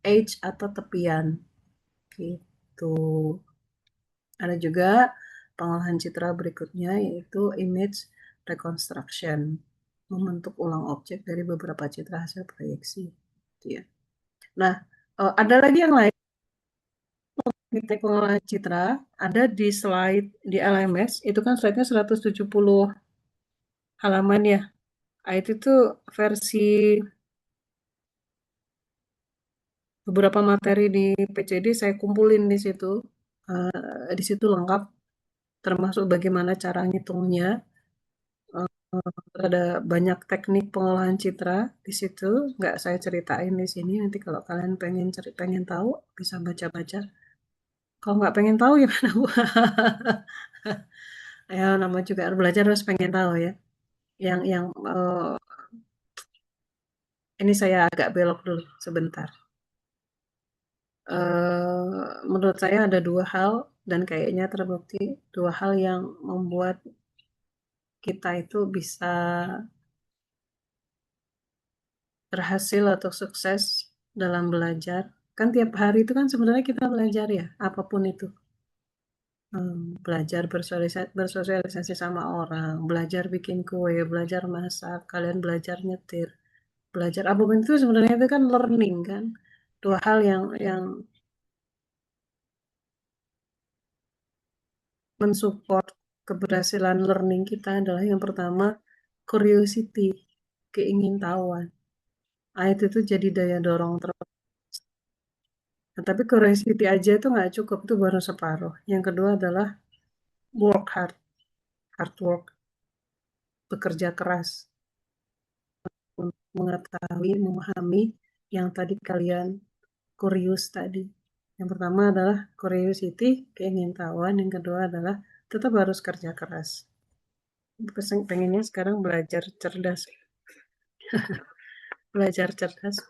edge atau tepian. Gitu. Ada juga pengolahan citra berikutnya yaitu image reconstruction. Membentuk ulang objek dari beberapa citra hasil proyeksi. Gitu ya. Nah, ada lagi yang lain teknik pengolahan citra, ada di slide di LMS, itu kan slide-nya 170 halaman ya. Ah, itu tuh versi beberapa materi di PCD saya kumpulin di situ. Di situ lengkap, termasuk bagaimana cara ngitungnya. Ada banyak teknik pengolahan citra di situ, nggak saya ceritain di sini. Nanti kalau kalian pengen tahu, bisa baca-baca. Kalau nggak pengen tahu ya mana Bu? Ya, nama juga belajar harus pengen tahu ya. Yang ini saya agak belok dulu sebentar. Menurut saya ada dua hal dan kayaknya terbukti dua hal yang membuat kita itu bisa berhasil atau sukses dalam belajar. Kan tiap hari itu kan sebenarnya kita belajar ya, apapun itu. Belajar bersosialisasi sama orang, belajar bikin kue, belajar masak, kalian belajar nyetir, belajar apapun itu sebenarnya itu kan learning kan. Dua hal yang mensupport keberhasilan learning kita adalah yang pertama curiosity, keingintahuan. Ah, itu tuh jadi daya dorong terus. Nah, tapi curiosity aja itu nggak cukup, itu baru separuh. Yang kedua adalah work hard, hard work, bekerja keras untuk mengetahui, memahami yang tadi kalian curious tadi. Yang pertama adalah curiosity, keingintahuan. Yang kedua adalah tetap harus kerja keras. Pengennya sekarang belajar cerdas, belajar cerdas,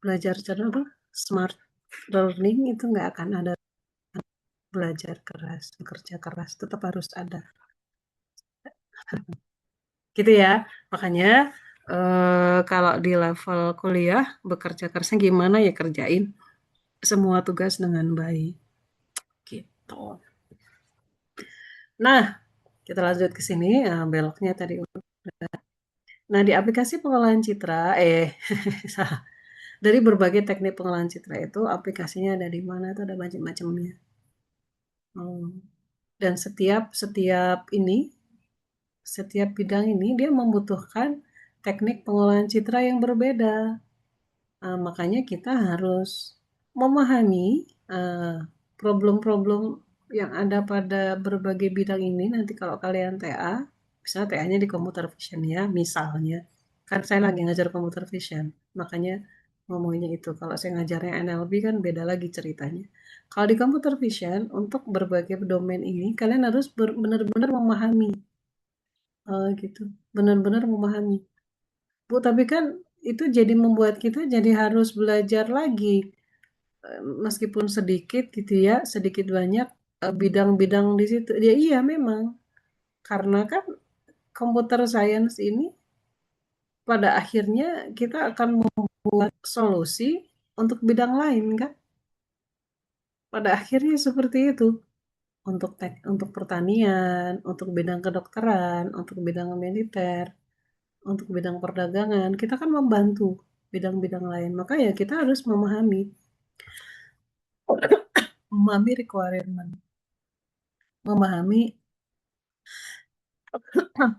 belajar cerdas apa? Smart learning itu nggak akan ada belajar keras, bekerja keras, tetap harus ada. Gitu ya. Makanya kalau di level kuliah bekerja kerasnya gimana ya kerjain semua tugas dengan baik. Gitu. Nah, kita lanjut ke sini. Beloknya tadi. Nah, di aplikasi pengolahan citra, salah. Dari berbagai teknik pengolahan citra itu, aplikasinya ada di mana itu ada macam-macamnya. Hmm. Dan setiap ini, setiap bidang ini dia membutuhkan teknik pengolahan citra yang berbeda. Makanya kita harus memahami eh, problem-problem yang ada pada berbagai bidang ini. Nanti kalau kalian TA, misalnya TA-nya di computer vision ya, misalnya. Kan saya lagi ngajar computer vision, makanya ngomongnya itu. Kalau saya ngajarnya NLP kan beda lagi ceritanya. Kalau di computer vision, untuk berbagai domain ini, kalian harus benar-benar memahami. Gitu. Benar-benar memahami. Bu, tapi kan itu jadi membuat kita jadi harus belajar lagi, meskipun sedikit gitu ya, sedikit banyak bidang-bidang di situ. Ya iya memang, karena kan computer science ini pada akhirnya kita akan membuat solusi untuk bidang lain kan. Pada akhirnya seperti itu. Untuk pertanian, untuk bidang kedokteran, untuk bidang militer, untuk bidang perdagangan, kita kan membantu bidang-bidang lain. Maka ya kita harus memahami requirement, memahami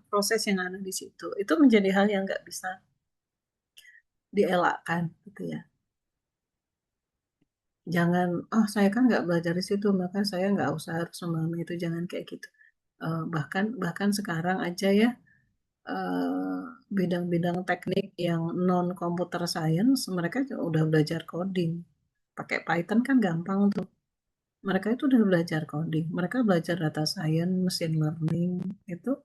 proses yang ada di situ. Itu menjadi hal yang nggak bisa dielakkan, gitu ya. Jangan, oh saya kan nggak belajar di situ, maka saya nggak usah harus memahami itu. Jangan kayak gitu. Bahkan bahkan sekarang aja ya, eh, bidang-bidang teknik yang non computer science, mereka juga udah belajar coding. Pakai Python kan gampang tuh. Mereka itu udah belajar coding. Mereka belajar data science, machine learning, itu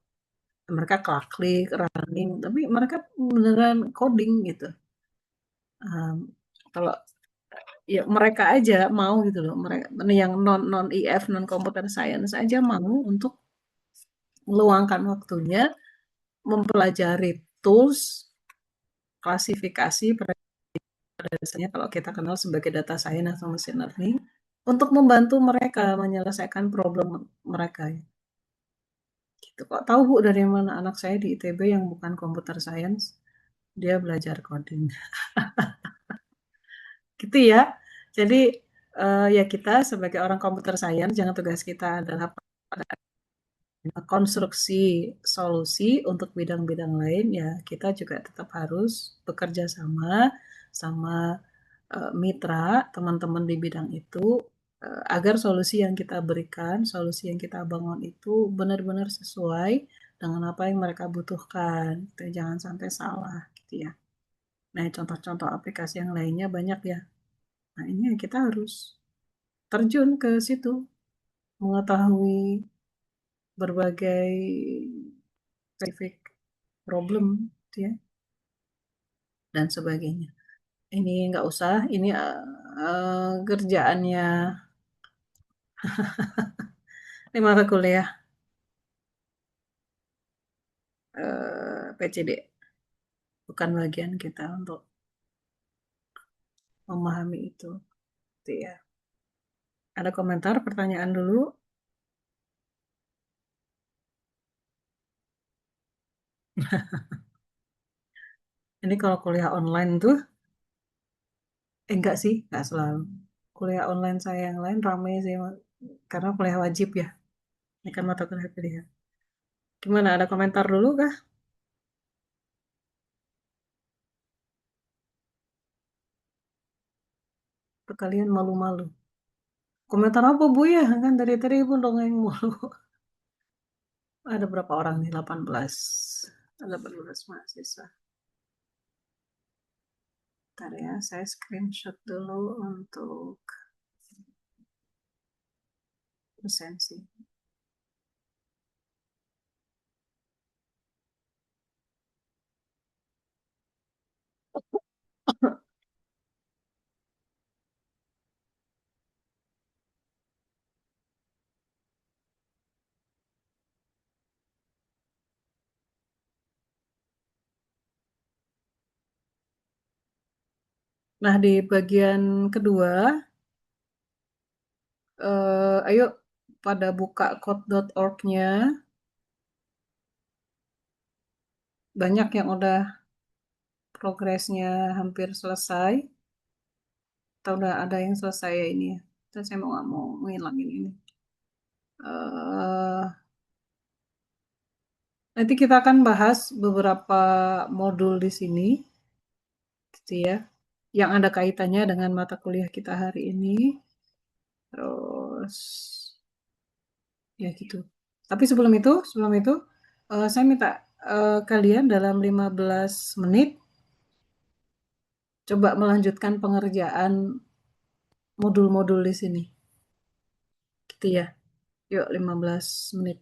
mereka klik running, tapi mereka beneran coding gitu. Um, Kalau ya mereka aja mau gitu loh, mereka yang non non IF non computer science aja mau untuk meluangkan waktunya mempelajari tools klasifikasi pada dasarnya kalau kita kenal sebagai data science atau machine learning untuk membantu mereka menyelesaikan problem mereka. Gitu. Kok tahu Bu dari mana anak saya di ITB yang bukan computer science, dia belajar coding. Gitu ya. Jadi Ya kita sebagai orang komputer science, jangan tugas kita adalah konstruksi solusi untuk bidang-bidang lain, ya kita juga tetap harus bekerja sama sama mitra teman-teman di bidang itu agar solusi yang kita berikan, solusi yang kita bangun itu benar-benar sesuai dengan apa yang mereka butuhkan. Gitu. Jangan sampai salah gitu ya. Nah, contoh-contoh aplikasi yang lainnya banyak ya. Nah, ini kita harus terjun ke situ, mengetahui berbagai spesifik problem gitu ya, dan sebagainya. Ini nggak usah, ini kerjaannya ini mata kuliah PCD, bukan bagian kita untuk memahami itu. Gitu ya. Ada komentar, pertanyaan dulu. Ini kalau kuliah online tuh, enggak sih, enggak selalu. Kuliah online saya yang lain ramai sih, karena kuliah wajib ya. Ini kan mata kuliah pilihan. Gimana, ada komentar dulu kah? Atau kalian malu-malu? Komentar apa Bu ya? Kan dari tadi Ibu dongeng mulu. Ada berapa orang nih? 18. Ada 18 mahasiswa. Bentar ya, saya screenshot dulu untuk presensi. Nah, di bagian kedua, ayo pada buka code.org-nya. Banyak yang udah progresnya hampir selesai. Atau udah ada yang selesai ya ini ya. Terus saya mau ngilangin ini. Eh, Nanti kita akan bahas beberapa modul di sini, gitu ya, yang ada kaitannya dengan mata kuliah kita hari ini. Terus, ya gitu. Tapi sebelum itu, saya minta kalian dalam 15 menit coba melanjutkan pengerjaan modul-modul di sini, gitu ya. Yuk, 15 menit.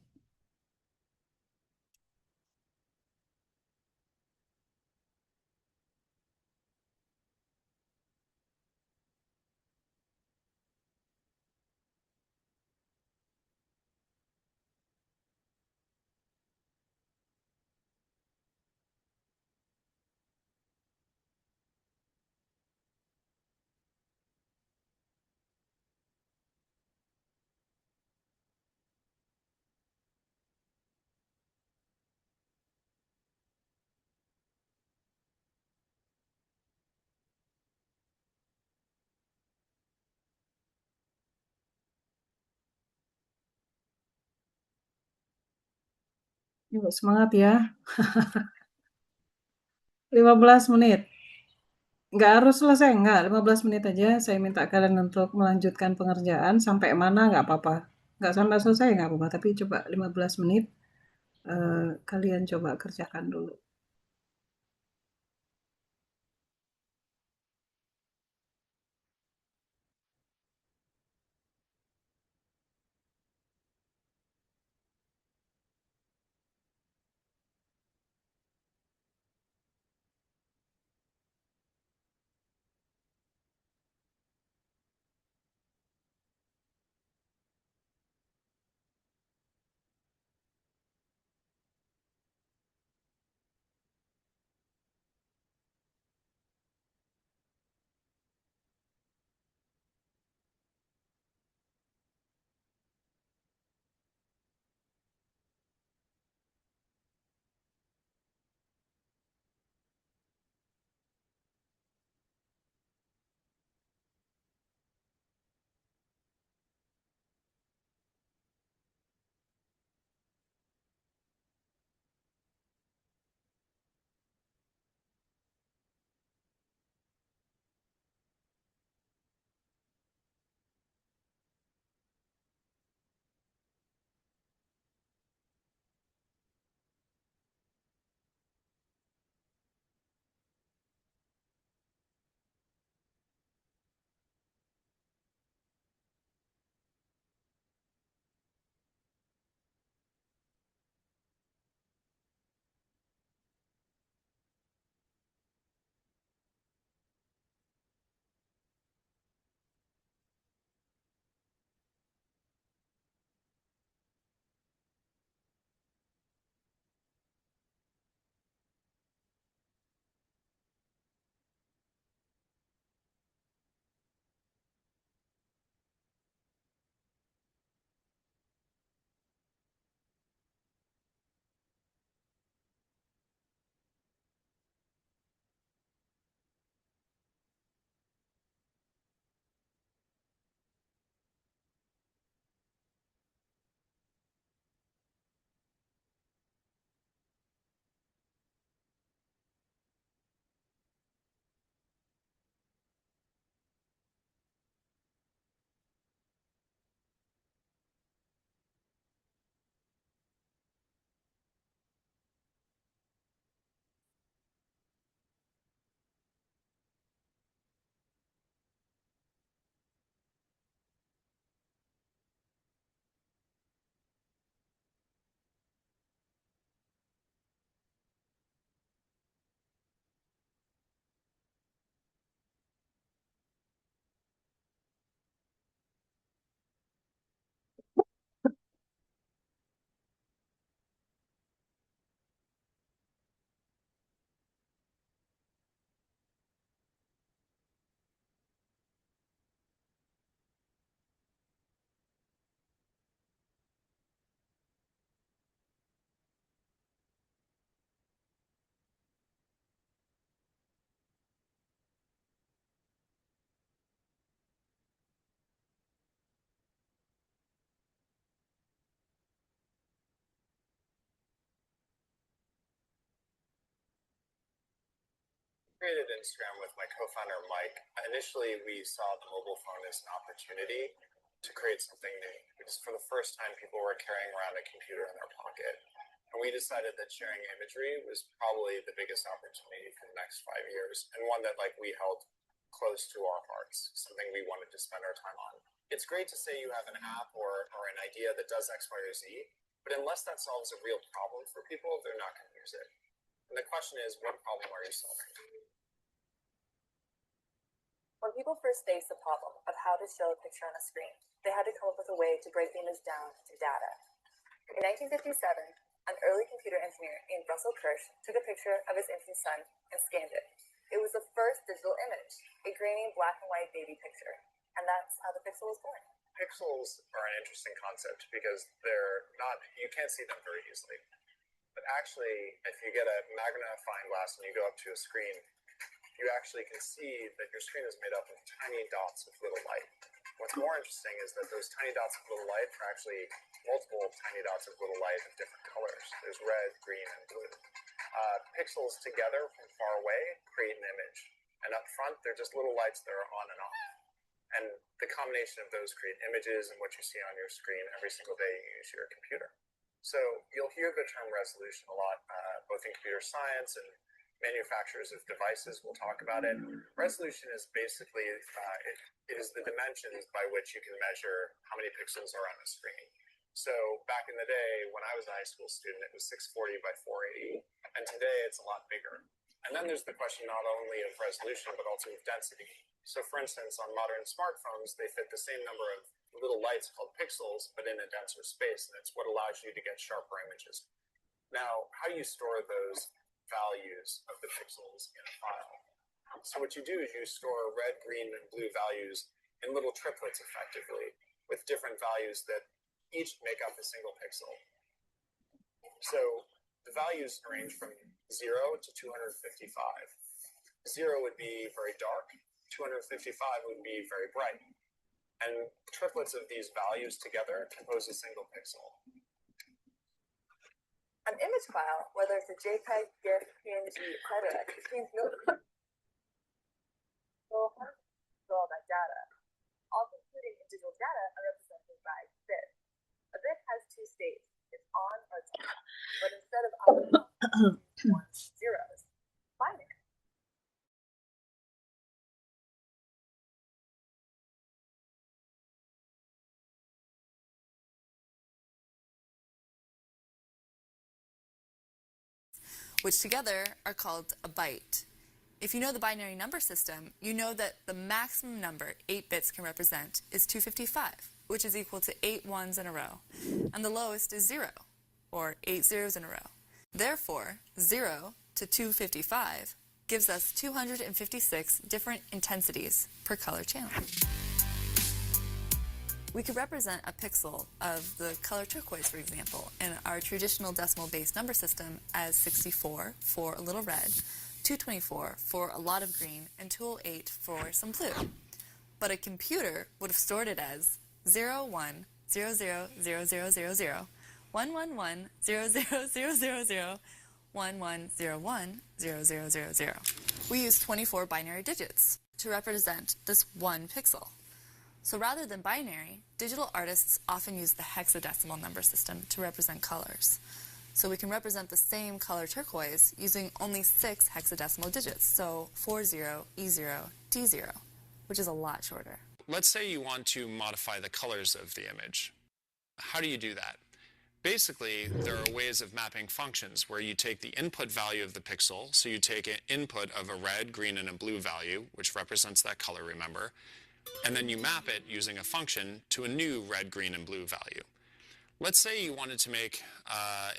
Yuk, semangat ya. 15 menit. Nggak harus selesai, nggak. 15 menit aja saya minta kalian untuk melanjutkan pengerjaan. Sampai mana nggak apa-apa. Nggak sampai selesai nggak apa-apa. Tapi coba 15 menit kalian coba kerjakan dulu. Created Instagram with my co-founder Mike. Initially, we saw the mobile phone as an opportunity to create something new, because for the first time, people were carrying around a computer in their pocket. And we decided that sharing imagery was probably the biggest opportunity for the next 5 years, and one that we held close to our hearts, something we wanted to spend our time on. It's great to say you have an app or an idea that does X, Y, or Z, but unless that solves a real problem for people, they're not going to use it. And the question is, what problem are you solving? When people first faced the problem of how to show a picture on a screen, they had to come up with a way to break the image down into data. In 1957, an early computer engineer named Russell Kirsch took a picture of his infant son and scanned it. It was the first digital image, a grainy black and white baby picture, and that's how the pixel was born. Pixels are an interesting concept because you can't see them very easily. But actually, if you get a magnifying glass and you go up to a screen, you actually can see that your screen is made up of tiny dots of little light. What's more interesting is that those tiny dots of little light are actually multiple tiny dots of little light of different colors. There's red, green, and blue. Pixels together from far away create an image. And up front, they're just little lights that are on and off. And the combination of those create images and what you see on your screen every single day you use your computer. So you'll hear the term resolution a lot, both in computer science and manufacturers of devices will talk about it. Resolution is basically, it is the dimensions by which you can measure how many pixels are on a screen. So back in the day, when I was a high school student, it was 640 by 480, and today it's a lot bigger. And then there's the question not only of resolution, but also of density. So for instance, on modern smartphones, they fit the same number of little lights called pixels, but in a denser space, and it's what allows you to get sharper images. Now, how do you store those values of the pixels in a file? So what you do is you store red, green, and blue values in little triplets effectively, with different values that each make up a single pixel. So the values range from 0 to 255. 0 would be very dark, 255 would be very bright. And triplets of these values together compose a single pixel. An image file, whether it's a JPEG, GIF, PNG, etc., contains no so how do you store all that data? All computing and digital data are represented by bits. A bit has two states. It's on or it's off. But instead of on and off, ones, zeros. Binary. Which together are called a byte. If you know the binary number system, you know that the maximum number 8 bits can represent is 255, which is equal to 8 ones in a row, and the lowest is 0, or 8 zeros in a row. Therefore, 0 to 255 gives us 256 different intensities per color channel. We could represent a pixel of the color turquoise, for example, in our traditional decimal-based number system as 64 for a little red, 224 for a lot of green, and 208 for some blue. But a computer would have stored it as 01 00 0000 000 111 00000 1101 0000. We use 24 binary digits to represent this one pixel. So rather than binary, digital artists often use the hexadecimal number system to represent colors. So we can represent the same color turquoise using only 6 hexadecimal digits, so 40, E0, D0, which is a lot shorter. Let's say you want to modify the colors of the image. How do you do that? Basically, there are ways of mapping functions where you take the input value of the pixel, so you take an input of a red, green, and a blue value, which represents that color, remember, and then you map it using a function to a new red, green, and blue value. Let's say you wanted to make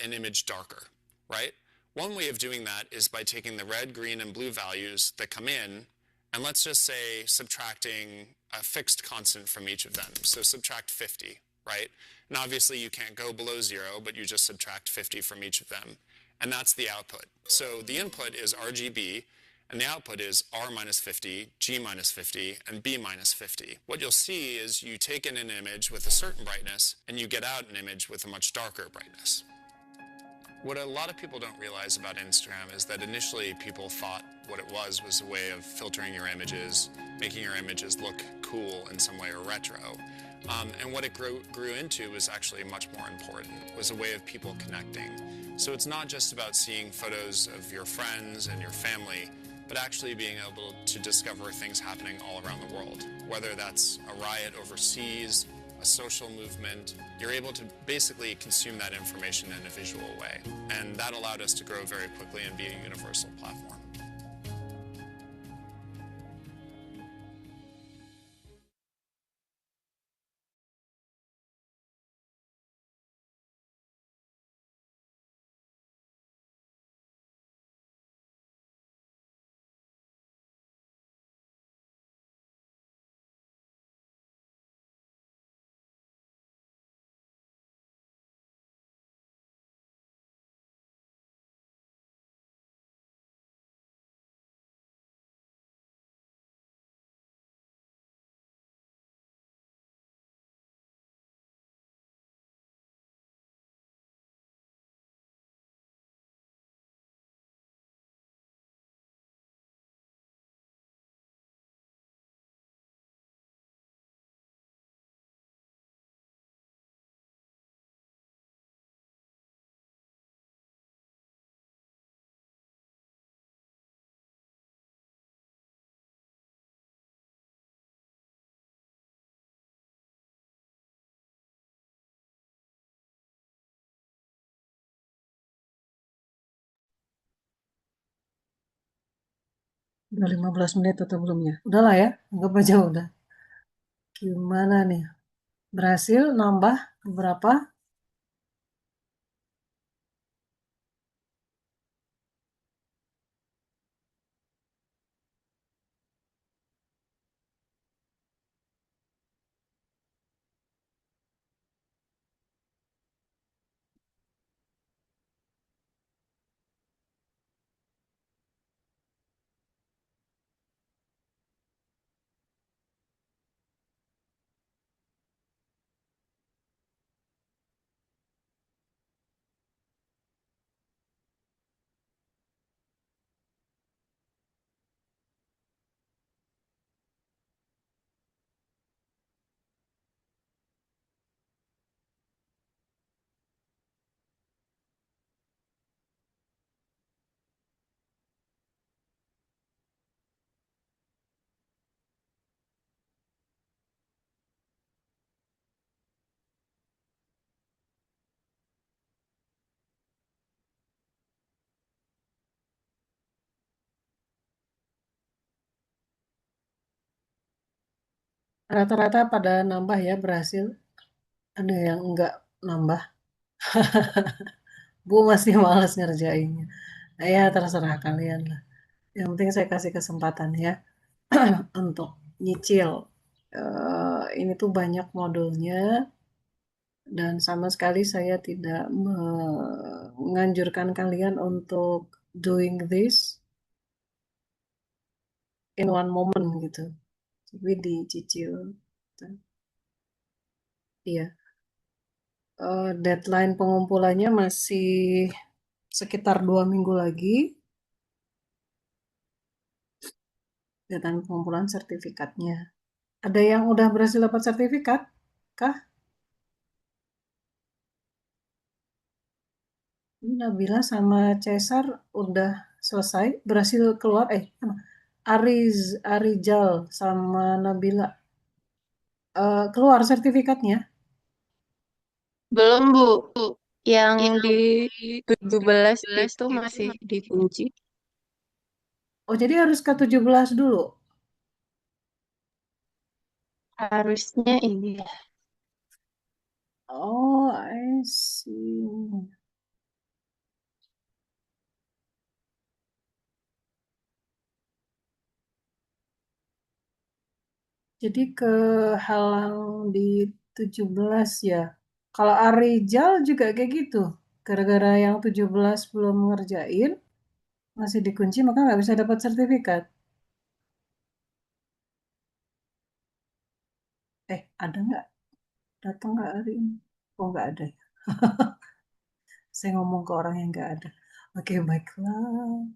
an image darker, right? One way of doing that is by taking the red, green, and blue values that come in, and let's just say subtracting a fixed constant from each of them. So subtract 50, right? And obviously you can't go below 0, but you just subtract 50 from each of them. And that's the output. So the input is RGB, and the output is R minus 50, G minus 50, and B minus 50. What you'll see is you take in an image with a certain brightness, and you get out an image with a much darker brightness. What a lot of people don't realize about Instagram is that initially people thought what it was a way of filtering your images, making your images look cool in some way or retro. And what it grew into was actually much more important, was a way of people connecting. So it's not just about seeing photos of your friends and your family, but actually being able to discover things happening all around the world. Whether that's a riot overseas, a social movement, you're able to basically consume that information in a visual way. And that allowed us to grow very quickly and be a universal platform. Udah 15 menit atau belum ya? Udahlah ya, anggap aja udah. Gimana nih? Berhasil nambah beberapa? Rata-rata pada nambah ya, berhasil. Ada yang enggak nambah. Bu masih males ngerjainnya. Nah, ya terserah kalian lah. Yang penting saya kasih kesempatan ya untuk nyicil. Ini tuh banyak modulnya dan sama sekali saya tidak menganjurkan kalian untuk doing this in one moment gitu. Tapi dicicil. Iya. Deadline pengumpulannya masih sekitar 2 minggu lagi. Deadline pengumpulan sertifikatnya. Ada yang udah berhasil dapat sertifikat? Kah? Ini Nabila sama Cesar udah selesai, berhasil keluar. Arijal sama Nabila keluar sertifikatnya. Belum, Bu. Yang di 17 itu masih dikunci. Oh, jadi harus ke 17 dulu. Harusnya iya. Oh, I see. Jadi ke halang di 17 ya. Kalau Arijal juga kayak gitu. Gara-gara yang 17 belum ngerjain, masih dikunci, maka nggak bisa dapat sertifikat. Ada nggak? Datang nggak hari ini? Oh, nggak ada. Saya ngomong ke orang yang nggak ada. Oke, baiklah.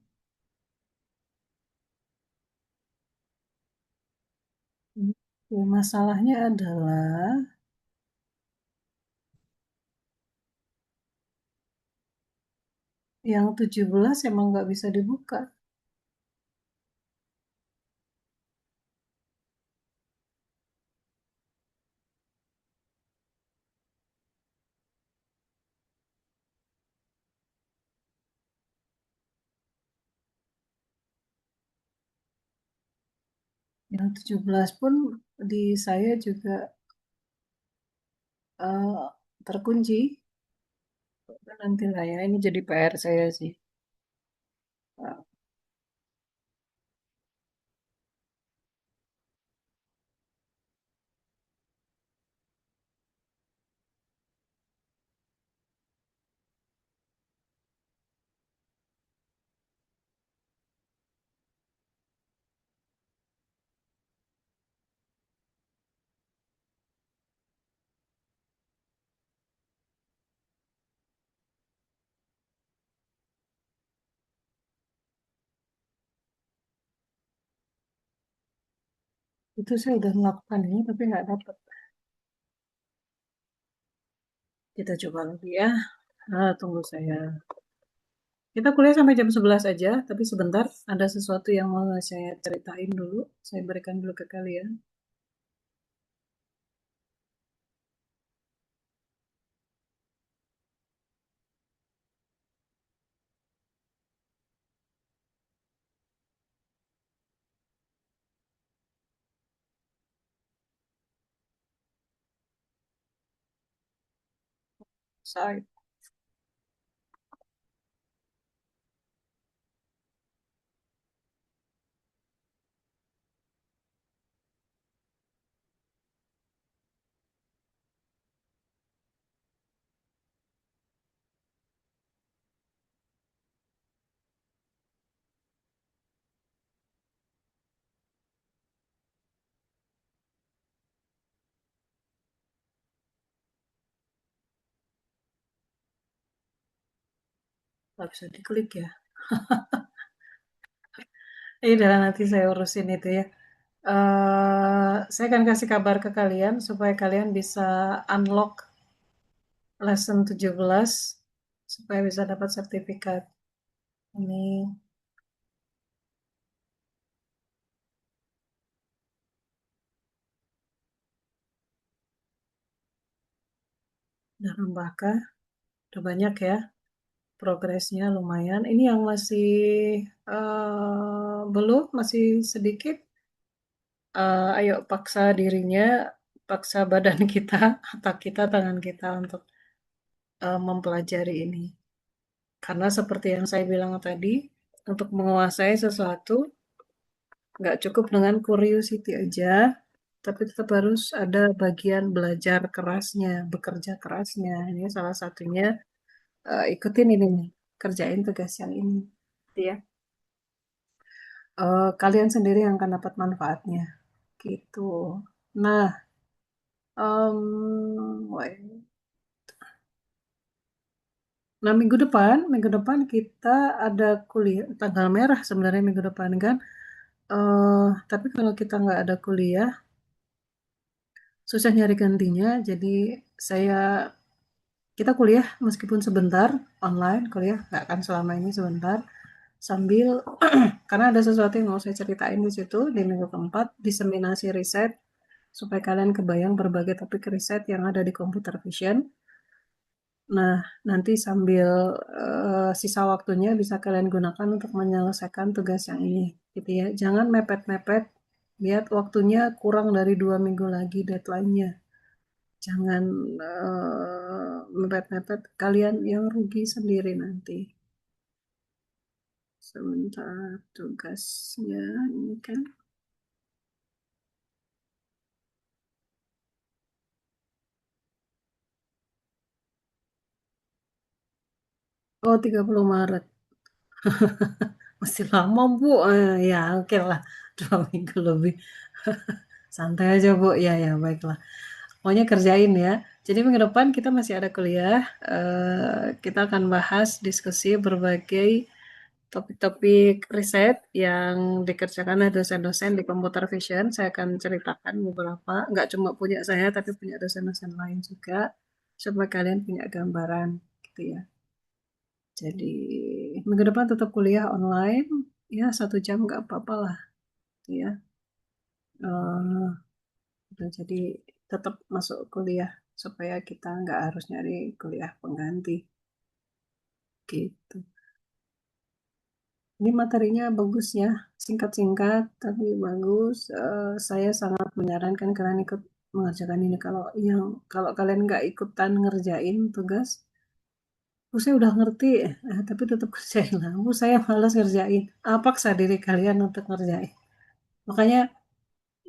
Oke, masalahnya adalah yang 17 emang nggak bisa dibuka. Yang 17 pun di saya juga eh, terkunci. Nanti lah ya, ini jadi PR saya sih. Eh, itu saya udah melakukan ini tapi nggak dapat. Kita coba lagi ya. Tunggu saya. Kita kuliah sampai jam 11 aja, tapi sebentar ada sesuatu yang mau saya ceritain dulu. Saya berikan dulu ke kalian. Saya nggak bisa diklik ya. Udah nanti saya urusin itu ya. Saya akan kasih kabar ke kalian supaya kalian bisa unlock lesson 17 supaya bisa dapat sertifikat. Ini udah nambahkah? Udah banyak ya. Progresnya lumayan. Ini yang masih belum, masih sedikit. Ayo paksa dirinya, paksa badan kita, otak kita, tangan kita untuk mempelajari ini. Karena seperti yang saya bilang tadi, untuk menguasai sesuatu, nggak cukup dengan curiosity aja, tapi tetap harus ada bagian belajar kerasnya, bekerja kerasnya. Ini salah satunya, ikutin ini nih, kerjain tugas yang ini. Gitu ya. Kalian sendiri yang akan dapat manfaatnya. Gitu. Nah, wait. Nah, minggu depan kita ada kuliah, tanggal merah sebenarnya minggu depan kan. Tapi kalau kita nggak ada kuliah, susah nyari gantinya. Jadi saya kita kuliah meskipun sebentar online kuliah, nggak akan selama ini sebentar. Sambil karena ada sesuatu yang mau saya ceritain di situ di minggu keempat, diseminasi riset supaya kalian kebayang berbagai topik riset yang ada di computer vision. Nah, nanti sambil sisa waktunya bisa kalian gunakan untuk menyelesaikan tugas yang ini, gitu ya. Jangan mepet-mepet, lihat waktunya kurang dari 2 minggu lagi deadline-nya. Jangan mepet-mepet, kalian yang rugi sendiri nanti. Sebentar, tugasnya ini kan. Oh, 30 Maret. Masih lama, Bu. Ya, oke lah. 2 minggu lebih. Santai aja, Bu. Ya, ya, baiklah. Maunya kerjain ya. Jadi minggu depan kita masih ada kuliah. Kita akan bahas diskusi berbagai topik-topik riset yang dikerjakan oleh dosen-dosen di computer vision. Saya akan ceritakan beberapa, nggak cuma punya saya, tapi punya dosen-dosen lain juga, supaya kalian punya gambaran, gitu ya. Jadi minggu depan tetap kuliah online, ya 1 jam nggak apa-apa lah, gitu ya. Eh, jadi tetap masuk kuliah supaya kita nggak harus nyari kuliah pengganti, gitu. Ini materinya bagus ya, singkat-singkat tapi bagus. Saya sangat menyarankan kalian ikut mengerjakan ini. Kalau kalian nggak ikutan ngerjain tugas, saya udah ngerti, tapi tetap kerjain lah. Saya malas ngerjain. Paksa diri kalian untuk ngerjain. Makanya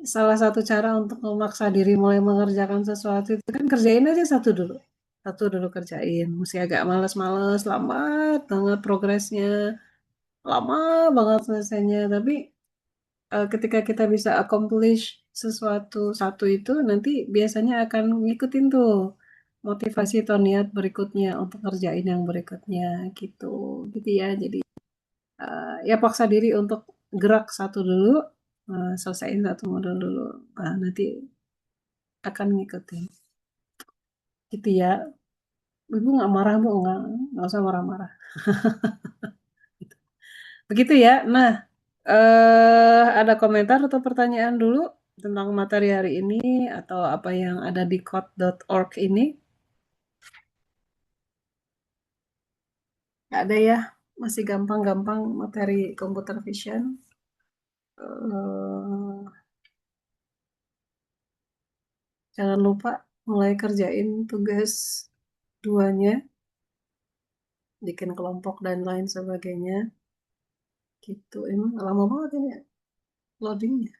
salah satu cara untuk memaksa diri mulai mengerjakan sesuatu itu kan kerjain aja satu dulu. Satu dulu kerjain. Mesti agak males-males, lambat banget progresnya, lama banget selesainya. Tapi ketika kita bisa accomplish sesuatu satu itu nanti biasanya akan ngikutin tuh motivasi atau niat berikutnya untuk ngerjain yang berikutnya gitu gitu ya. Jadi ya paksa diri untuk gerak satu dulu, selesaiin satu modul dulu. Nanti akan ngikutin gitu ya. Ibu nggak marah, Bu, nggak usah marah-marah. Begitu ya. Nah, ada komentar atau pertanyaan dulu tentang materi hari ini atau apa yang ada di code.org ini? Nggak ada ya, masih gampang-gampang materi computer vision. Eh, Jangan lupa mulai kerjain tugas 2-nya, bikin kelompok dan lain sebagainya. Gitu, emang lama banget ini ya, loadingnya.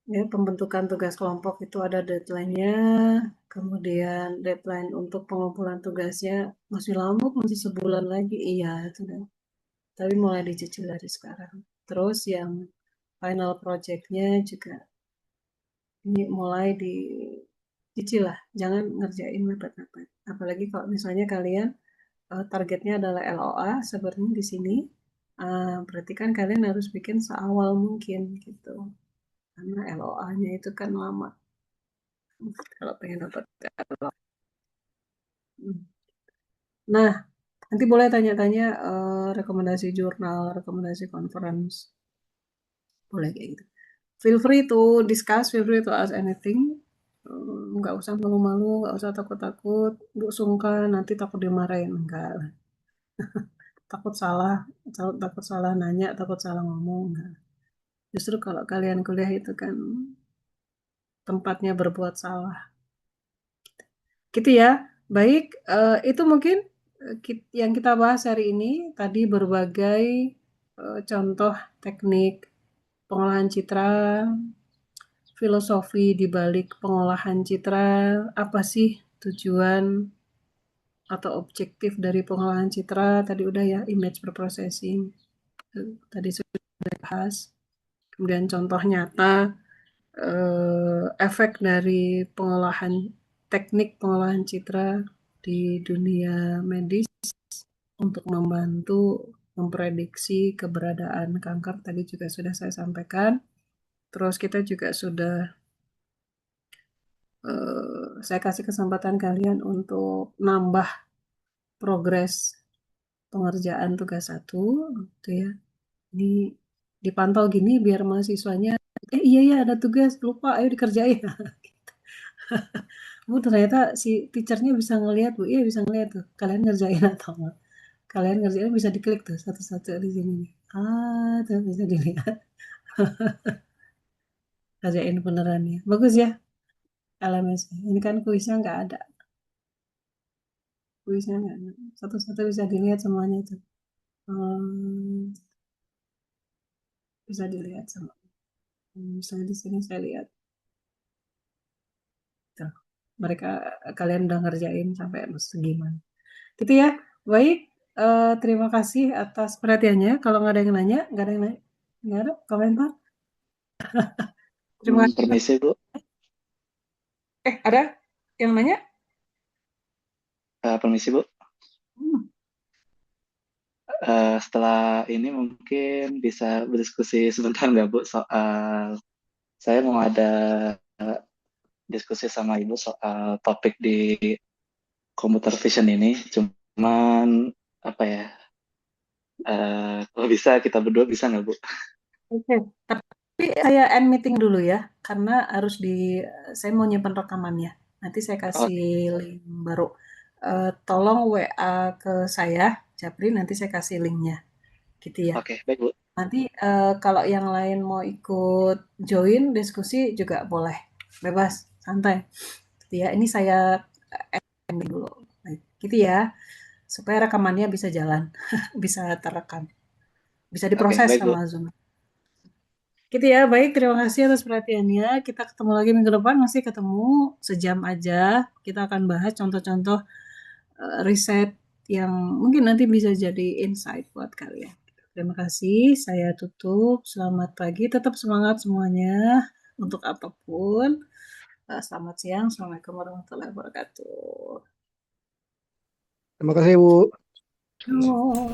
Ya, pembentukan tugas kelompok itu ada deadline-nya, kemudian deadline untuk pengumpulan tugasnya masih lama, masih sebulan lagi. Iya, itu kan. Tapi mulai dicicil dari sekarang. Terus yang final project-nya juga ini mulai dicicil lah, jangan ngerjain mepet-mepet. Apalagi kalau misalnya kalian targetnya adalah LOA seperti di sini, berarti kan kalian harus bikin seawal mungkin gitu. Karena LOA-nya itu kan lama. Kalau pengen dapat LOA. Nah, nanti boleh tanya-tanya rekomendasi jurnal, rekomendasi conference. Boleh kayak gitu. Feel free to discuss, feel free to ask anything. Nggak usah malu-malu, nggak usah takut-takut. Bu sungkan, nanti takut dimarahin. Enggak lah. Takut salah, takut salah nanya, takut salah ngomong. Enggak. Justru kalau kalian kuliah itu kan tempatnya berbuat salah. Gitu ya. Baik, itu mungkin yang kita bahas hari ini. Tadi berbagai contoh teknik pengolahan citra, filosofi di balik pengolahan citra, apa sih tujuan atau objektif dari pengolahan citra? Tadi udah ya, image preprocessing. Tadi sudah dibahas. Kemudian contoh nyata, efek dari teknik pengolahan citra di dunia medis untuk membantu memprediksi keberadaan kanker tadi juga sudah saya sampaikan. Terus kita juga sudah saya kasih kesempatan kalian untuk nambah progres pengerjaan tugas 1, gitu ya. Ini dipantau gini biar mahasiswanya, iya ya ada tugas, lupa, ayo dikerjain. Bu, ternyata si teachernya bisa ngelihat, Bu, iya bisa ngelihat tuh, kalian ngerjain atau enggak. Kalian ngerjain bisa diklik tuh satu-satu di sini. Tuh bisa dilihat. Kerjain beneran ya. Bagus ya LMS. Ini kan kuisnya nggak ada. Kuisnya nggak ada. Satu-satu bisa dilihat semuanya tuh. Bisa dilihat sama. Misalnya di sini saya lihat. Tuh. Mereka kalian udah ngerjain sampai segimana. Gitu ya. Baik. Terima kasih atas perhatiannya. Kalau nggak ada yang nanya, nggak ada komentar. Terima kasih. Permisi, Bu. Ada yang nanya? Permisi Bu. Hmm. Setelah ini mungkin bisa berdiskusi sebentar nggak Bu soal saya mau ada diskusi sama Ibu soal topik di computer vision ini. Cuman apa ya? Kalau bisa kita berdua bisa nggak Bu? Oke, tapi saya end meeting dulu ya, karena saya mau nyimpan rekamannya. Nanti saya Oh, kasih link baru. Tolong WA ke saya, Japri, nanti saya kasih linknya, gitu ya. oke, baik Bu. Nanti kalau yang lain mau ikut join diskusi juga boleh, bebas, santai. Gitu ya. Ini saya ending dulu, baik, gitu ya, supaya rekamannya bisa jalan, bisa terekam, bisa Oke, diproses baik Bu. sama Zoom. Gitu ya, baik. Terima kasih atas perhatiannya. Kita ketemu lagi minggu depan, masih ketemu sejam aja. Kita akan bahas contoh-contoh riset yang mungkin nanti bisa jadi insight buat kalian. Terima kasih. Saya tutup. Selamat pagi. Tetap semangat semuanya untuk apapun. Selamat siang. Assalamualaikum warahmatullahi wabarakatuh. Terima kasih Bu. Yo.